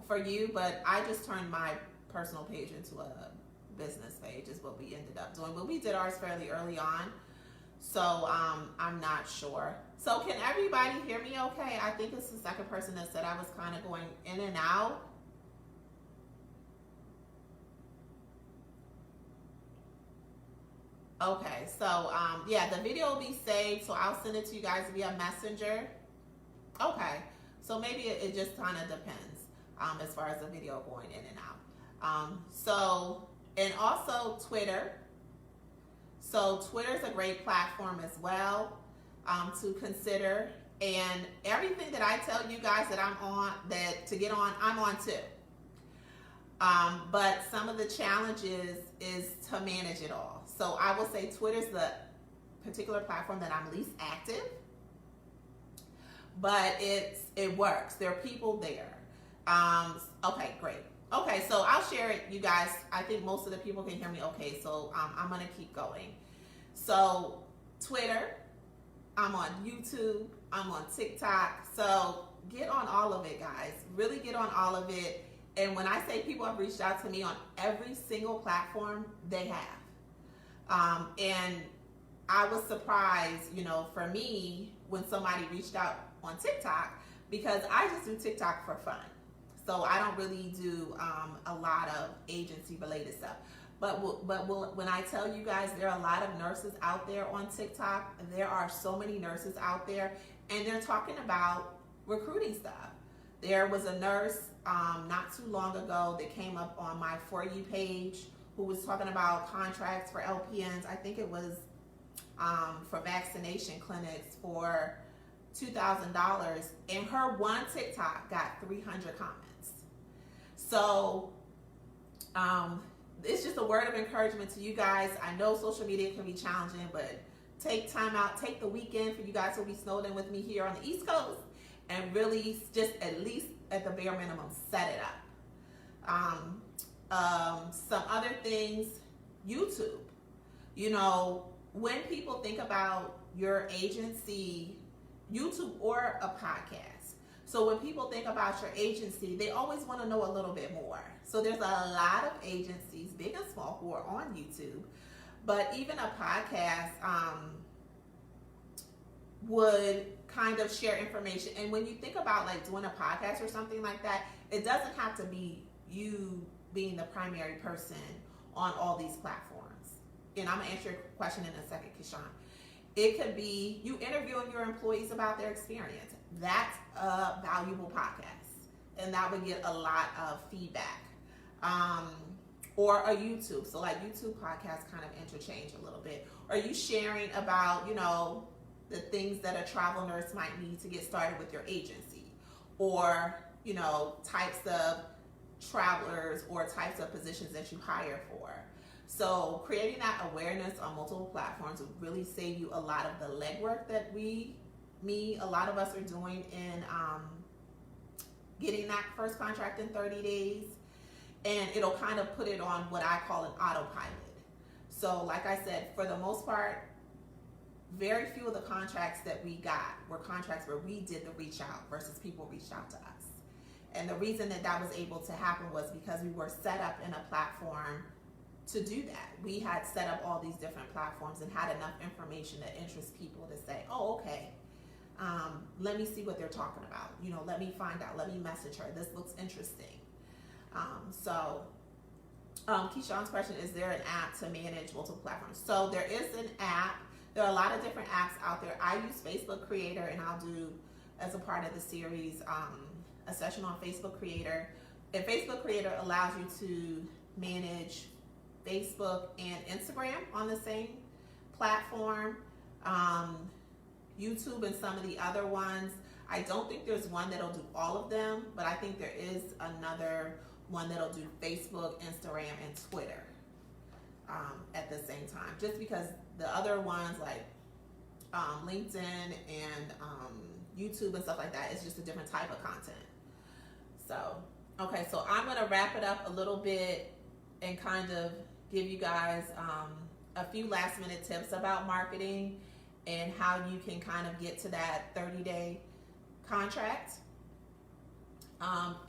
for you, but I just turned my personal page into a business page is what we ended up doing. But we did ours fairly early on. So I'm not sure. So can everybody hear me okay? I think it's the second person that said I was kind of going in and out. Okay, so yeah, the video will be saved, so I'll send it to you guys via Messenger. Okay, so maybe it just kind of depends as far as the video going in and out. So, and also Twitter. So Twitter is a great platform as well to consider. And everything that I tell you guys that I'm on, that to get on, I'm on too. But some of the challenges is to manage it all. So I will say Twitter's the particular platform that I'm least active, but it works. There are people there. Okay, great. Okay, so I'll share it, you guys. I think most of the people can hear me okay, so I'm gonna keep going. So Twitter, I'm on YouTube, I'm on TikTok. So get on all of it, guys. Really get on all of it. And when I say people have reached out to me on every single platform, they have. And I was surprised, you know, for me, when somebody reached out on TikTok, because I just do TikTok for fun. So I don't really do a lot of agency related stuff. But when I tell you guys, there are a lot of nurses out there on TikTok. There are so many nurses out there, and they're talking about recruiting stuff. There was a nurse not too long ago that came up on my For You page who was talking about contracts for LPNs. I think it was for vaccination clinics for $2,000, and her one TikTok got 300 comments. So it's just a word of encouragement to you guys. I know social media can be challenging, but take time out, take the weekend for you guys who will be snowed in with me here on the East Coast, and really just at least at the bare minimum set it up. Some other things, YouTube. You know, when people think about your agency, YouTube or a podcast. So when people think about your agency, they always want to know a little bit more. So there's a lot of agencies, big and small, who are on YouTube. But even a podcast would kind of share information. And when you think about like doing a podcast or something like that, it doesn't have to be you being the primary person on all these platforms. And I'm going to answer your question in a second, Kishan. It could be you interviewing your employees about their experience. That's a valuable podcast, and that would get a lot of feedback. Or a YouTube. So like YouTube podcasts kind of interchange a little bit. Are you sharing about, you know, the things that a travel nurse might need to get started with your agency? Or, you know, types of travelers or types of positions that you hire for. So creating that awareness on multiple platforms would really save you a lot of the legwork that we a lot of us are doing in getting that first contract in 30 days. And it'll kind of put it on what I call an autopilot. So like I said, for the most part, very few of the contracts that we got were contracts where we did the reach out versus people reached out to us. And the reason that that was able to happen was because we were set up in a platform to do that. We had set up all these different platforms and had enough information that interests people to say, oh, okay, let me see what they're talking about. You know, let me find out, let me message her. This looks interesting. Keyshawn's question, is there an app to manage multiple platforms? So there is an app. There are a lot of different apps out there. I use Facebook Creator, and I'll do, as a part of the series, a session on Facebook Creator. And Facebook Creator allows you to manage Facebook and Instagram on the same platform. YouTube and some of the other ones. I don't think there's one that'll do all of them, but I think there is another one that'll do Facebook, Instagram, and Twitter at the same time. Just because the other ones like LinkedIn and YouTube and stuff like that is just a different type of content. So, okay, so I'm gonna wrap it up a little bit and kind of give you guys a few last minute tips about marketing and how you can kind of get to that 30-day contract.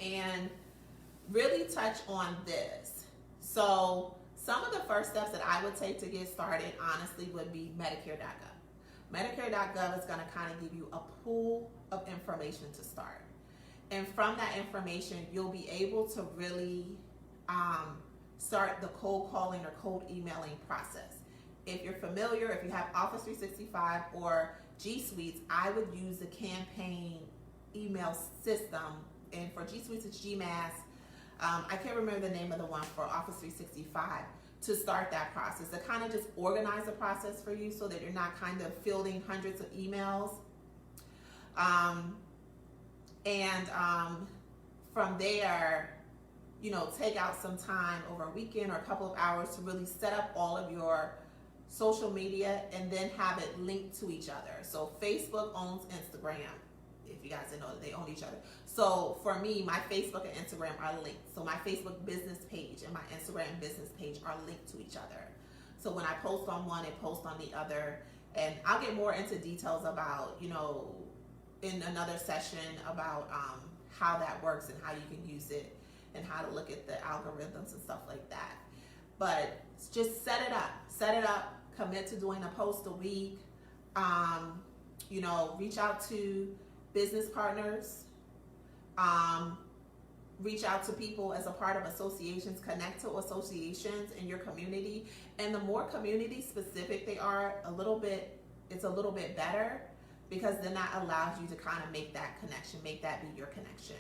And really touch on this. So some of the first steps that I would take to get started, honestly, would be Medicare.gov. Medicare.gov is going to kind of give you a pool of information to start. And from that information, you'll be able to really start the cold calling or cold emailing process. If you're familiar, if you have Office 365 or G Suites, I would use the campaign email system. And for G Suites, it's GMass. I can't remember the name of the one for Office 365 to start that process. To kind of just organize the process for you so that you're not kind of fielding hundreds of emails. From there, you know, take out some time over a weekend or a couple of hours to really set up all of your social media and then have it linked to each other. So Facebook owns Instagram. If you guys didn't know that they own each other. So for me, my Facebook and Instagram are linked. So my Facebook business page and my Instagram business page are linked to each other. So when I post on one, it posts on the other. And I'll get more into details about, you know, in another session about how that works and how you can use it and how to look at the algorithms and stuff like that. But just set it up, commit to doing a post a week, you know, reach out to business partners, reach out to people as a part of associations, connect to associations in your community. And the more community specific they are, it's a little bit better, because then that allows you to kind of make that connection, make that be your connection.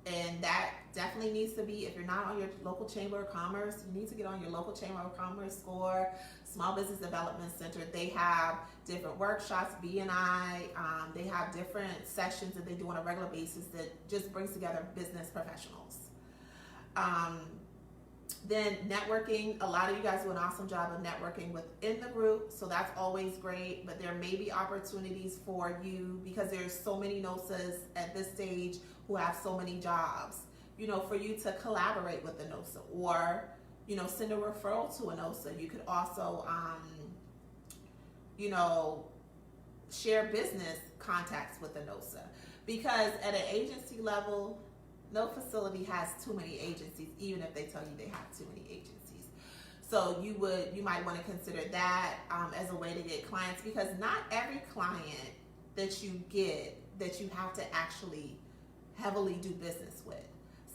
And that definitely needs to be, if you're not on your local Chamber of Commerce, you need to get on your local Chamber of Commerce or Small Business Development Center. They have different workshops, BNI, they have different sessions that they do on a regular basis that just brings together business professionals. Then networking, a lot of you guys do an awesome job of networking within the group, so that's always great, but there may be opportunities for you because there's so many NOSAs at this stage who have so many jobs, you know, for you to collaborate with the NOSA or, you know, send a referral to a NOSA. You could also, you know, share business contacts with the NOSA, because at an agency level, no facility has too many agencies, even if they tell you they have too many agencies. So you might want to consider that as a way to get clients, because not every client that you get that you have to actually heavily do business with.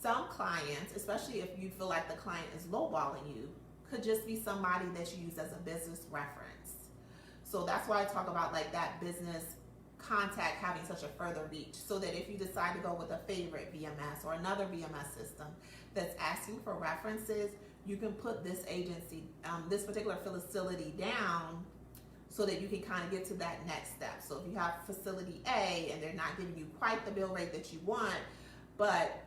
Some clients, especially if you feel like the client is lowballing you, could just be somebody that you use as a business reference. So that's why I talk about like that business contact having such a further reach, so that if you decide to go with a favorite VMS or another VMS system that's asking for references, you can put this agency, this particular facility down so that you can kind of get to that next step. So if you have facility A and they're not giving you quite the bill rate that you want, but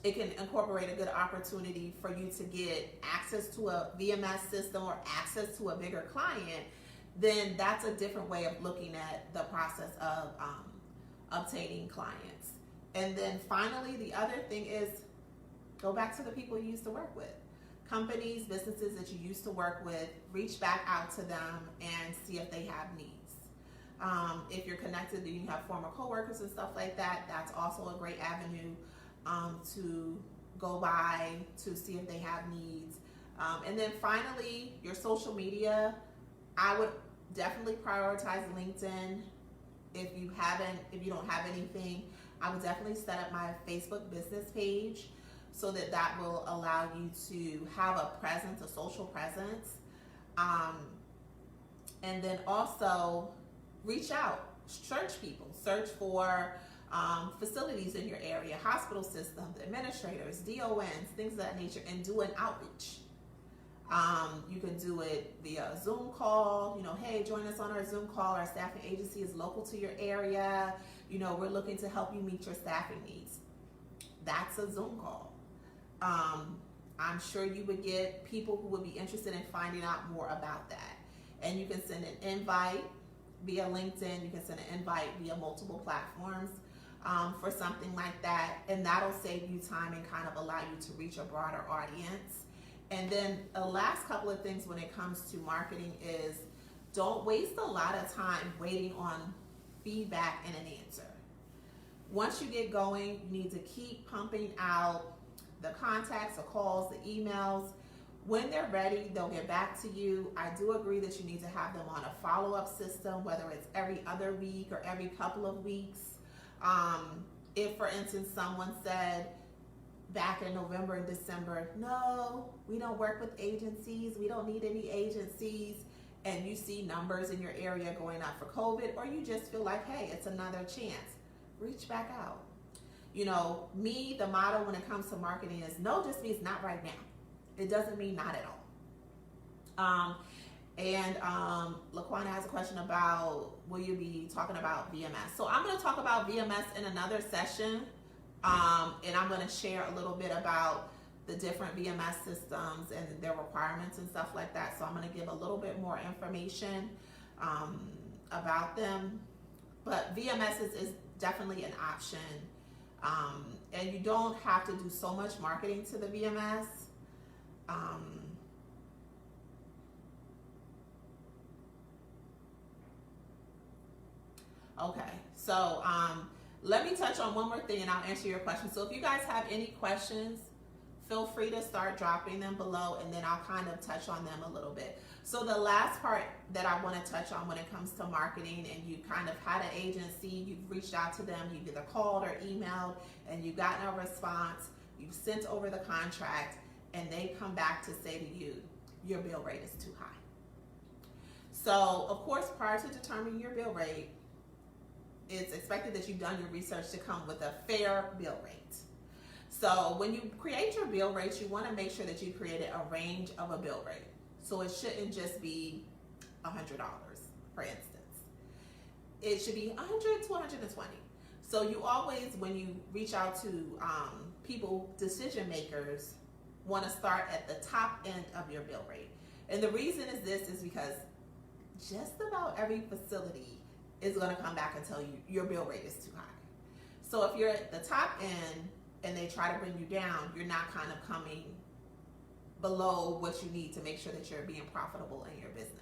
it can incorporate a good opportunity for you to get access to a VMS system or access to a bigger client, then that's a different way of looking at the process of obtaining clients. And then finally, the other thing is go back to the people you used to work with. Companies, businesses that you used to work with, reach back out to them and see if they have needs. If you're connected and you have former coworkers and stuff like that, that's also a great avenue to go by to see if they have needs. And then finally, your social media. I would definitely prioritize LinkedIn. If you don't have anything, I would definitely set up my Facebook business page so that will allow you to have a presence, a social presence. And then also reach out, search people, search for facilities in your area, hospital systems, administrators, DONs, things of that nature, and do an outreach. You can do it via a Zoom call. Hey, join us on our Zoom call. Our staffing agency is local to your area. We're looking to help you meet your staffing needs. That's a Zoom call. I'm sure you would get people who would be interested in finding out more about that. And you can send an invite via LinkedIn. You can send an invite via multiple platforms for something like that. And that'll save you time and kind of allow you to reach a broader audience. And then the last couple of things when it comes to marketing is don't waste a lot of time waiting on feedback and an answer. Once you get going, you need to keep pumping out the contacts, the calls, the emails. When they're ready, they'll get back to you. I do agree that you need to have them on a follow-up system, whether it's every other week or every couple of weeks. If, for instance, someone said back in November and December, no, we don't work with agencies, we don't need any agencies, and you see numbers in your area going up for COVID, or you just feel like, hey, it's another chance, reach back out. The motto when it comes to marketing is no just means not right now. It doesn't mean not at all. Laquana has a question about, will you be talking about VMS? So I'm going to talk about VMS in another session, and I'm going to share a little bit about the different VMS systems and their requirements and stuff like that. So I'm going to give a little bit more information about them. But VMS is definitely an option, and you don't have to do so much marketing to the VMS. Okay, so let me touch on one more thing and I'll answer your question. So if you guys have any questions, feel free to start dropping them below and then I'll kind of touch on them a little bit. So the last part that I want to touch on when it comes to marketing, and you kind of had an agency, you've reached out to them, you've either called or emailed and you've gotten a response, you've sent over the contract, and they come back to say to you, your bill rate is too high. So of course, prior to determining your bill rate, it's expected that you've done your research to come with a fair bill rate. So when you create your bill rates, you want to make sure that you created a range of a bill rate. So it shouldn't just be $100, for instance. It should be $100 to $120. So you always, when you reach out to people, decision makers, want to start at the top end of your bill rate. And the reason is this is because just about every facility is going to come back and tell you your bill rate is too high. So if you're at the top end and they try to bring you down, you're not kind of coming below what you need to make sure that you're being profitable in your business.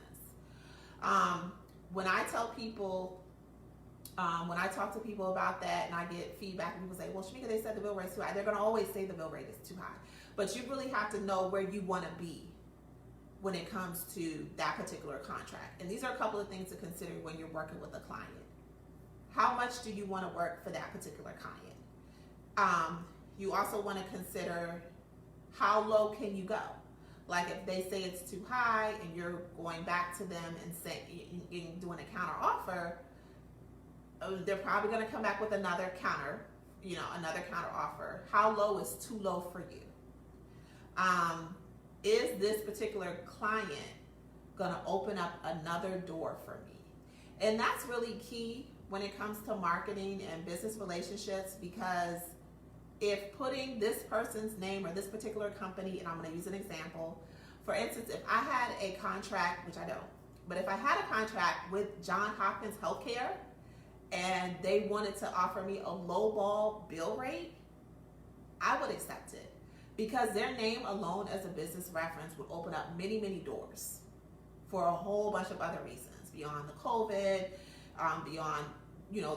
When I tell people, when I talk to people about that and I get feedback, and people say, well, Shamika, they said the bill rate is too high. They're going to always say the bill rate is too high. But you really have to know where you want to be when it comes to that particular contract. And these are a couple of things to consider when you're working with a client. How much do you want to work for that particular client? You also want to consider how low can you go? Like if they say it's too high and you're going back to them and doing a counter offer, they're probably going to come back with another counter offer. How low is too low for you? Is this particular client going to open up another door for me? And that's really key when it comes to marketing and business relationships, because if putting this person's name or this particular company, and I'm going to use an example, for instance, if I had a contract, which I don't, But if I had a contract with Johns Hopkins Healthcare and they wanted to offer me a lowball bill rate, I would accept it, because their name alone as a business reference would open up many, many doors for a whole bunch of other reasons beyond the COVID, beyond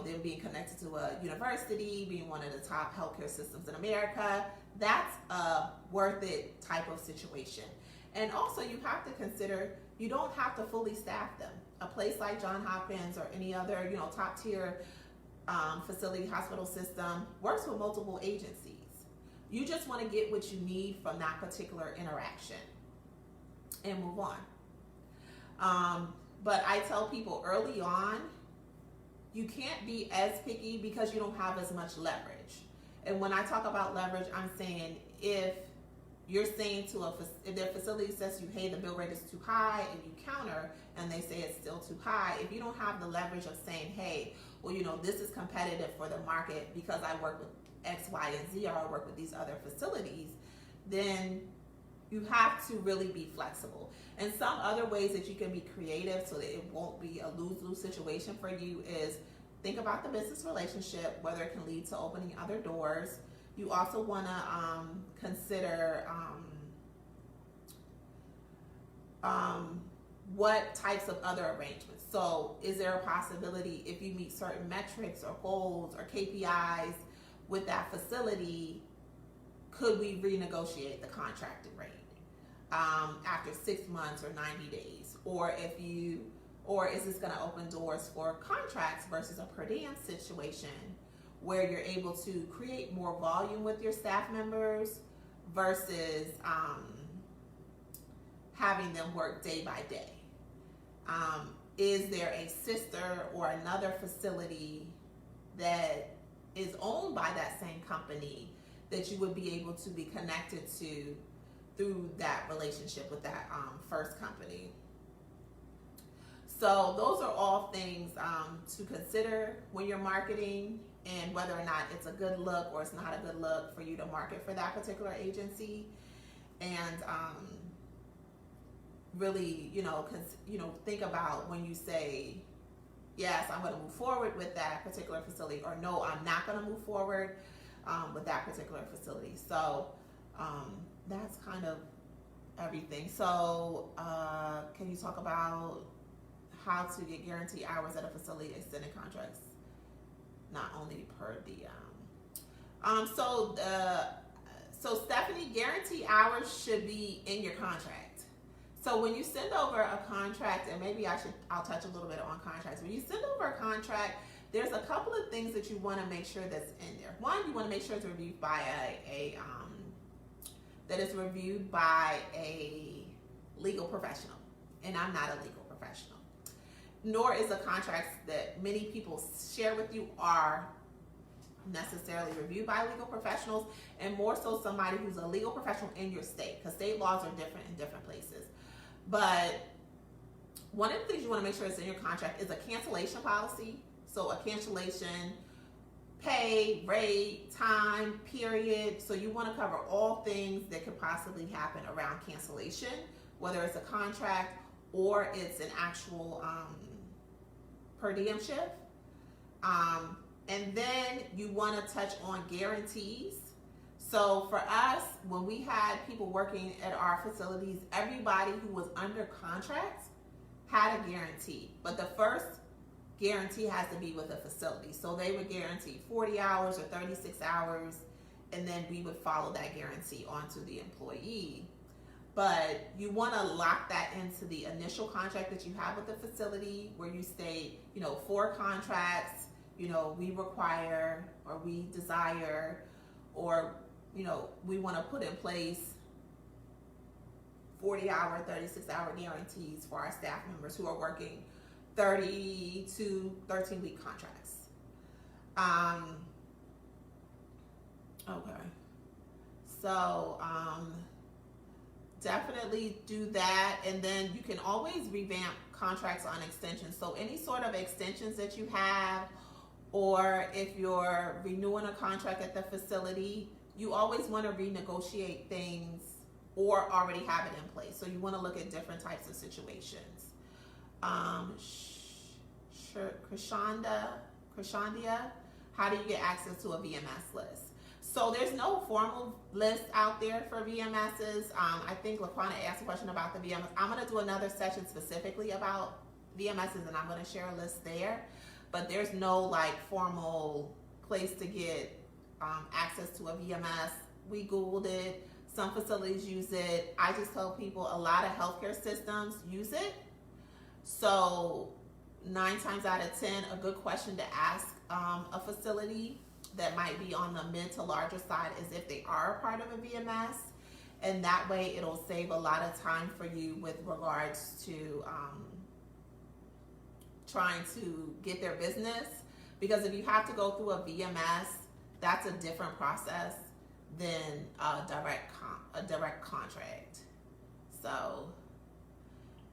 them being connected to a university, being one of the top healthcare systems in America. That's a worth it type of situation. And also you have to consider, you don't have to fully staff them. A place like Johns Hopkins or any other top tier facility, hospital system works with multiple agencies. You just want to get what you need from that particular interaction and move on. But I tell people early on, you can't be as picky because you don't have as much leverage. And when I talk about leverage, I'm saying if you're saying if their facility says to you, hey, the bill rate is too high, and you counter and they say it's still too high, if you don't have the leverage of saying, hey, well, this is competitive for the market because I work with X, Y, and Z, or I work with these other facilities, then you have to really be flexible. And some other ways that you can be creative so that it won't be a lose-lose situation for you is think about the business relationship, whether it can lead to opening other doors. You also want to consider what types of other arrangements. So is there a possibility if you meet certain metrics or goals or KPIs with that facility, could we renegotiate the contracted rate after 6 months or 90 days? Or is this going to open doors for contracts versus a per diem situation where you're able to create more volume with your staff members versus having them work day by day? Is there a sister or another facility that is owned by that same company that you would be able to be connected to through that relationship with that first company? So those are all things to consider when you're marketing, and whether or not it's a good look or it's not a good look for you to market for that particular agency. And really, think about when you say, yes, I'm going to move forward with that particular facility, or no, I'm not going to move forward with that particular facility. So that's kind of everything. So can you talk about how to get guaranteed hours at a facility, extended contracts, not only per diem? So Stephanie, guaranteed hours should be in your contract. So when you send over a contract, and maybe I'll touch a little bit on contracts. When you send over a contract, there's a couple of things that you want to make sure that's in there. One, you want to make sure it's reviewed by a legal professional, and I'm not a legal professional. Nor is a contract that many people share with you are necessarily reviewed by legal professionals, and more so somebody who's a legal professional in your state, because state laws are different in different places. But one of the things you want to make sure is in your contract is a cancellation policy. So a cancellation, pay, rate, time, period. So you want to cover all things that could possibly happen around cancellation, whether it's a contract or it's an actual per diem shift. And then you want to touch on guarantees. So for us, when we had people working at our facilities, everybody who was under contract had a guarantee. But the first guarantee has to be with a facility. So they would guarantee 40 hours or 36 hours, and then we would follow that guarantee onto the employee. But you want to lock that into the initial contract that you have with the facility, where you state, 4 contracts, we require, or we desire, or we want to put in place 40-hour, 36-hour guarantees for our staff members who are working 30 to 13-week contracts. Okay. So definitely do that. And then you can always revamp contracts on extensions. So any sort of extensions that you have, or if you're renewing a contract at the facility, you always want to renegotiate things or already have it in place. So you want to look at different types of situations. Krishandia, how do you get access to a VMS list? So there's no formal list out there for VMSs. I think LaQuana asked a question about the VMS. I'm going to do another session specifically about VMSs, and I'm going to share a list there. But there's no like formal place to get access to a VMS. We Googled it. Some facilities use it. I just tell people a lot of healthcare systems use it. So 9 times out of 10, a good question to ask a facility that might be on the mid to larger side is if they are a part of a VMS. And that way it'll save a lot of time for you with regards to trying to get their business. Because if you have to go through a VMS, that's a different process than a direct contract. So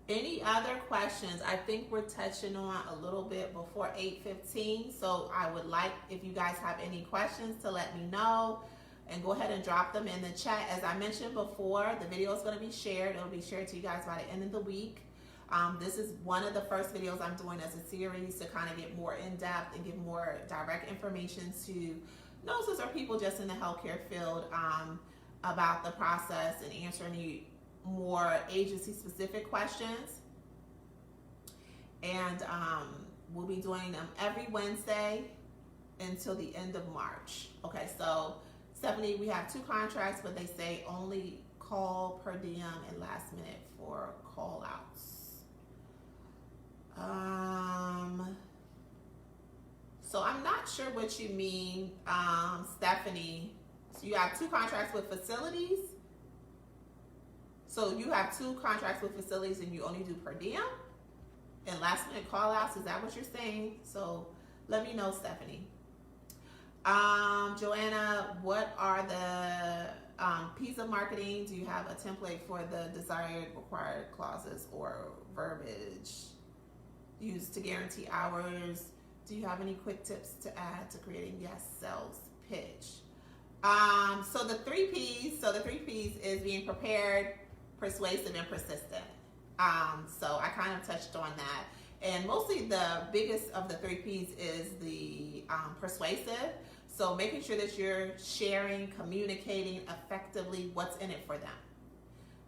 any other questions? I think we're touching on a little bit before 8:15. So I would like, if you guys have any questions, to let me know and go ahead and drop them in the chat. As I mentioned before, the video is going to be shared. It'll be shared to you guys by the end of the week. This is one of the first videos I'm doing as a series to kind of get more in depth and give more direct information to nurses or people just in the healthcare field about the process and answer any more agency specific questions. And we'll be doing them every Wednesday until the end of March. Okay, so Stephanie, we have 2 contracts, but they say only call per diem and last minute for call outs. So I'm not sure what you mean, Stephanie. So you have 2 contracts with facilities. So you have 2 contracts with facilities and you only do per diem and last minute call outs. Is that what you're saying? So let me know, Stephanie. Joanna, what are the piece of marketing? Do you have a template for the desired required clauses or verbiage used to guarantee hours? Do you have any quick tips to add to creating yes sales pitch? So the 3 P's. So the 3 P's is being prepared, persuasive, and persistent. So I kind of touched on that. And mostly the biggest of the 3 P's is the persuasive. So making sure that you're sharing, communicating effectively what's in it for them.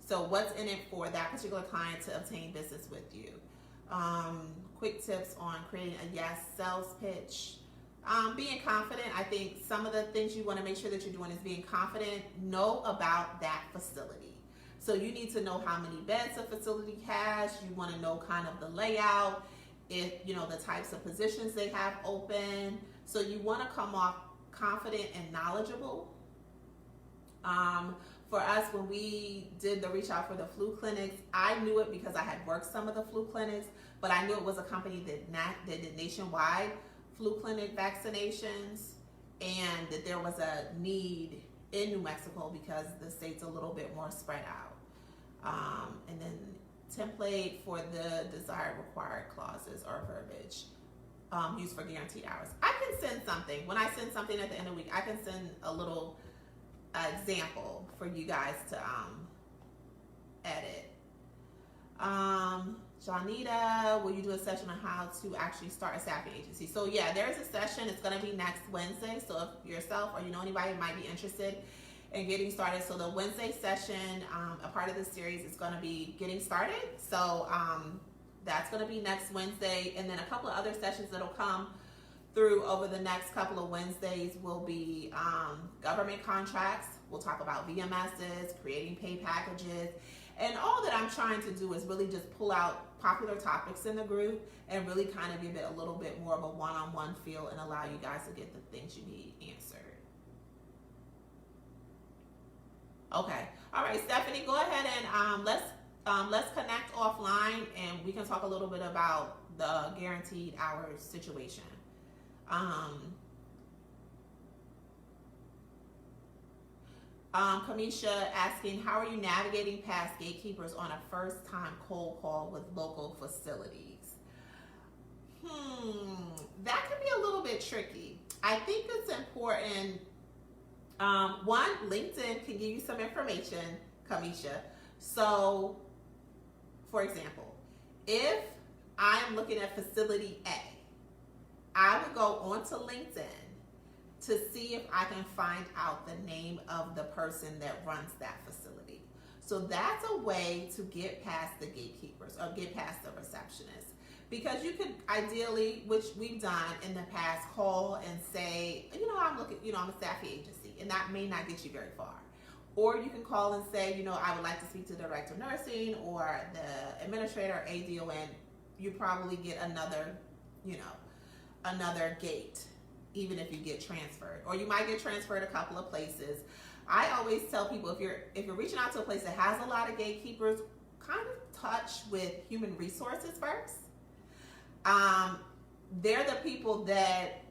So what's in it for that particular client to obtain business with you. Quick tips on creating a yes sales pitch. Being confident. I think some of the things you want to make sure that you're doing is being confident. Know about that facility. So you need to know how many beds a facility has. You want to know kind of the layout, if you know the types of positions they have open. So you want to come off confident and knowledgeable. For us, when we did the reach out for the flu clinics, I knew it because I had worked some of the flu clinics, but I knew it was a company that did nationwide flu clinic vaccinations, and that there was a need in New Mexico because the state's a little bit more spread out. And then template for the desired required clauses or verbiage used for guaranteed hours. I can send something. When I send something at the end of the week, I can send a little example for you guys to edit. Janita, will you do a session on how to actually start a staffing agency? So yeah, there's a session. It's going to be next Wednesday. So if yourself or you know anybody who might be interested in getting started. So the Wednesday session, a part of this series is going to be getting started. So that's going to be next Wednesday. And then a couple of other sessions that'll come through over the next couple of Wednesdays will be government contracts. We'll talk about VMSs, creating pay packages. And all that I'm trying to do is really just pull out popular topics in the group and really kind of give it a little bit more of a one-on-one feel and allow you guys to get the things you need answered. Okay. All right, Stephanie, go ahead and let's connect offline and we can talk a little bit about the guaranteed hours situation. Kamisha asking, how are you navigating past gatekeepers on a first-time cold call with local facilities? That can be a little bit tricky. I think it's important. One, LinkedIn can give you some information, Kamisha. So, for example, if I am looking at facility A. I would go onto LinkedIn to see if I can find out the name of the person that runs that facility. So that's a way to get past the gatekeepers or get past the receptionists. Because you could ideally, which we've done in the past, call and say, I'm a staffing agency, and that may not get you very far. Or you can call and say, I would like to speak to the director of nursing or the administrator, ADON. You probably get another gate, even if you get transferred. Or you might get transferred a couple of places. I always tell people, if you're reaching out to a place that has a lot of gatekeepers, kind of touch with human resources first. They're the people that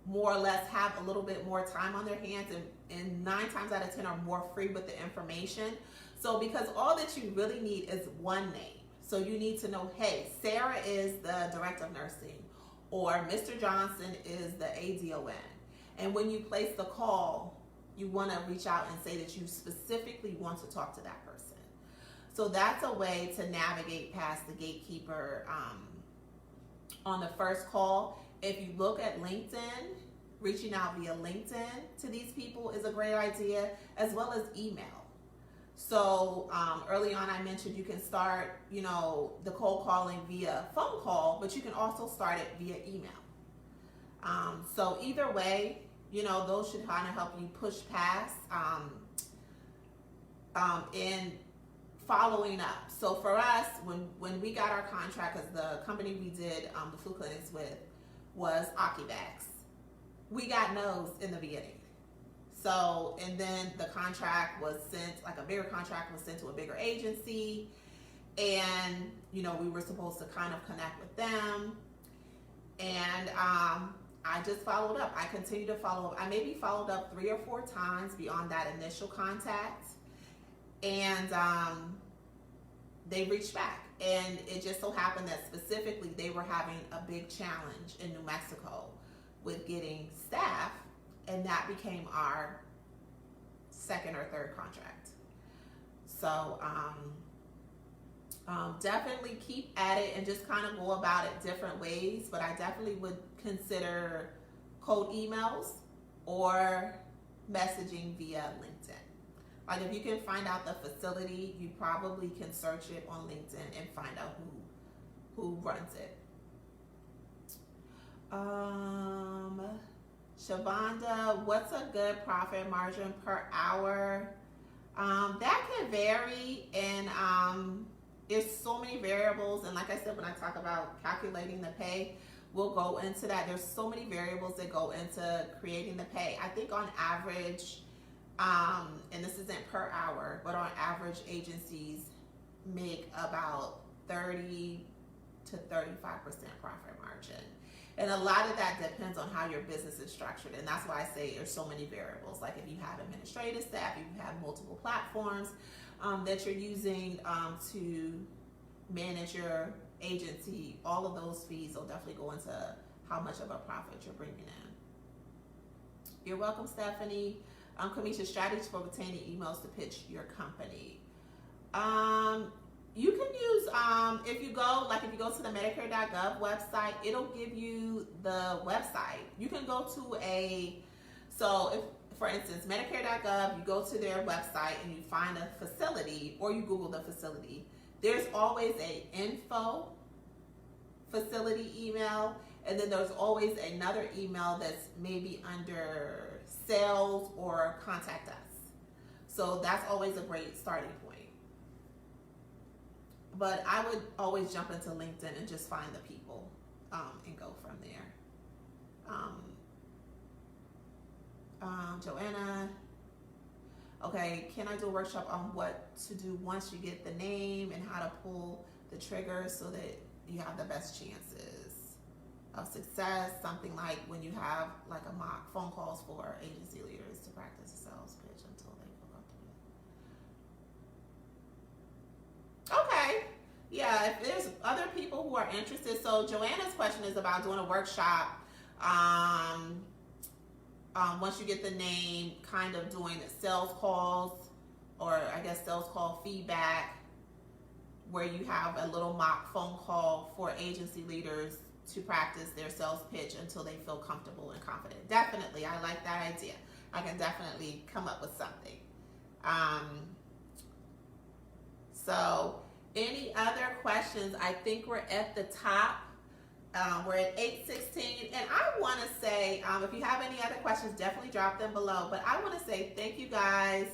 more or less have a little bit more time on their hands and 9 times out of 10 are more free with the information. So because all that you really need is one name. So you need to know, hey, Sarah is the director of nursing or Mr. Johnson is the ADON. And when you place the call, you want to reach out and say that you specifically want to talk to that person. So that's a way to navigate past the gatekeeper on the first call. If you look at LinkedIn, reaching out via LinkedIn to these people is a great idea, as well as email. So early on I mentioned you can start, the cold calling via phone call, but you can also start it via email. So either way, those should kind of help you push past in following up. So for us, when we got our contract, because the company we did the flu clinics with was Occuvax, we got no's in the beginning. So, and then the contract was sent, like a bigger contract was sent to a bigger agency, and we were supposed to kind of connect with them, and I just followed up. I continued to follow up. I maybe followed up 3 or 4 times beyond that initial contact, and they reached back. And it just so happened that specifically they were having a big challenge in New Mexico with getting staff, and that became our 2nd or 3rd contract. So definitely keep at it and just kind of go about it different ways, but I definitely would consider cold emails or messaging via LinkedIn. Like if you can find out the facility, you probably can search it on LinkedIn and find out who runs it. Shavonda, what's a good profit margin per hour? That can vary, and there's so many variables. And like I said, when I talk about calculating the pay, we'll go into that. There's so many variables that go into creating the pay. I think on average, and this isn't per hour, but on average, agencies make about 30 to 35% profit margin. And a lot of that depends on how your business is structured. And that's why I say there's so many variables. Like if you have administrative staff, you have multiple platforms that you're using to manage your agency, all of those fees will definitely go into how much of a profit you're bringing in. You're welcome, Stephanie. Kamisha, strategies for obtaining emails to pitch your company. You can use, if you go to the Medicare.gov website, it'll give you the website. You can go to if, for instance, Medicare.gov, you go to their website and you find a facility, or you Google the facility. There's always a info facility email, and then there's always another email that's maybe under sales or contact us. So that's always a great starting point. But I would always jump into LinkedIn and just find the people and go from there. Joanna, okay, can I do a workshop on what to do once you get the name and how to pull the trigger so that you have the best chances of success? Something like when you have like a mock phone calls for agency leaders to practice a sales pitch until they feel comfortable. Okay. Yeah, if there's other people who are interested. So Joanna's question is about doing a workshop. Once you get the name, kind of doing sales calls, or I guess sales call feedback, where you have a little mock phone call for agency leaders to practice their sales pitch until they feel comfortable and confident. Definitely, I like that idea. I can definitely come up with something. So any other questions? I think we're at the top. We're at 8:16, and I want to say, if you have any other questions, definitely drop them below. But I want to say thank you guys.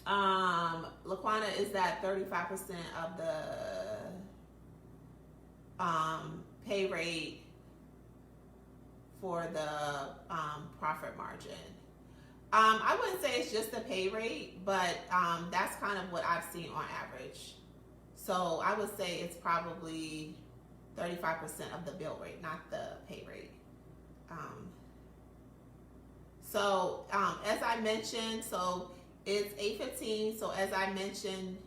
Laquana, is that 35% of the pay rate for the profit margin? I wouldn't say it's just the pay rate, but that's kind of what I've seen on average. So I would say it's probably 35% of the bill rate, not the pay rate. As I mentioned, so it's 8:15. So as I mentioned,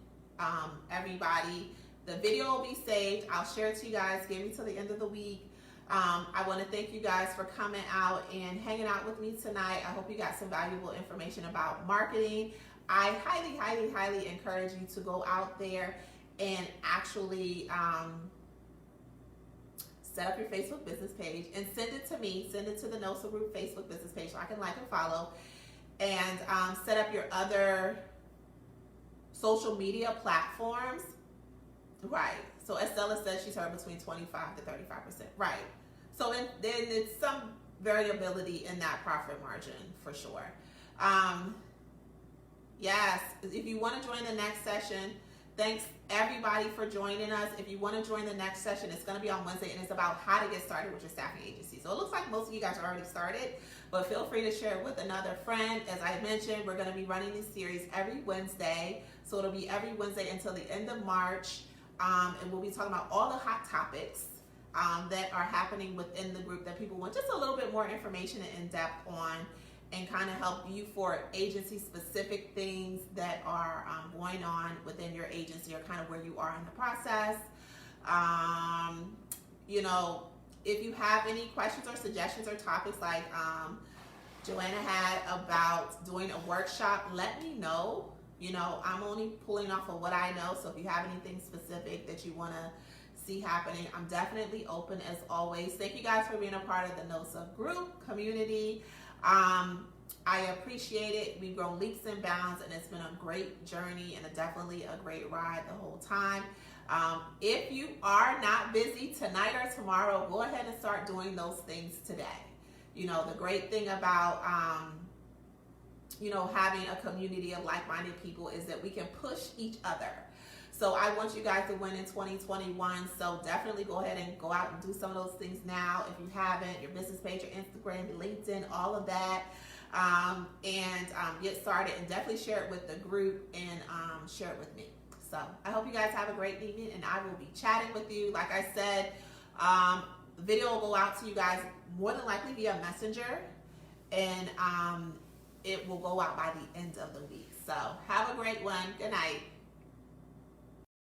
everybody, the video will be saved. I'll share it to you guys. Give me till the end of the week. I want to thank you guys for coming out and hanging out with me tonight. I hope you got some valuable information about marketing. I highly, highly, highly encourage you to go out there and actually set up your Facebook business page and send it to me. Send it to the NOSA Group Facebook business page so I can like and follow. And set up your other social media platforms. Right. So as Stella said, she's heard between 25 to 35%. Right. So then it's some variability in that profit margin for sure. Yes, if you want to join the next session, thanks everybody for joining us. If you want to join the next session, it's going to be on Wednesday, and it's about how to get started with your staffing agency. So it looks like most of you guys are already started, but feel free to share it with another friend. As I mentioned, we're going to be running this series every Wednesday. So it'll be every Wednesday until the end of March. And we'll be talking about all the hot topics that are happening within the group that people want just a little bit more information and in-depth on, and kind of help you for agency-specific things that are going on within your agency or kind of where you are in the process. If you have any questions or suggestions or topics like Joanna had about doing a workshop, let me know. I'm only pulling off of what I know, so if you have anything specific that you want to see happening, I'm definitely open as always. Thank you guys for being a part of the NOSA group community. I appreciate it. We've grown leaps and bounds, and it's been a great journey and definitely a great ride the whole time. If you are not busy tonight or tomorrow, go ahead and start doing those things today. The great thing about having a community of like-minded people is that we can push each other. So I want you guys to win in 2021. So definitely go ahead and go out and do some of those things now. If you haven't, your business page, your Instagram, your LinkedIn, all of that. Get started, and definitely share it with the group and share it with me. So I hope you guys have a great evening, and I will be chatting with you. Like I said, the video will go out to you guys more than likely via Messenger, and it will go out by the end of the week. So have a great one. Good night.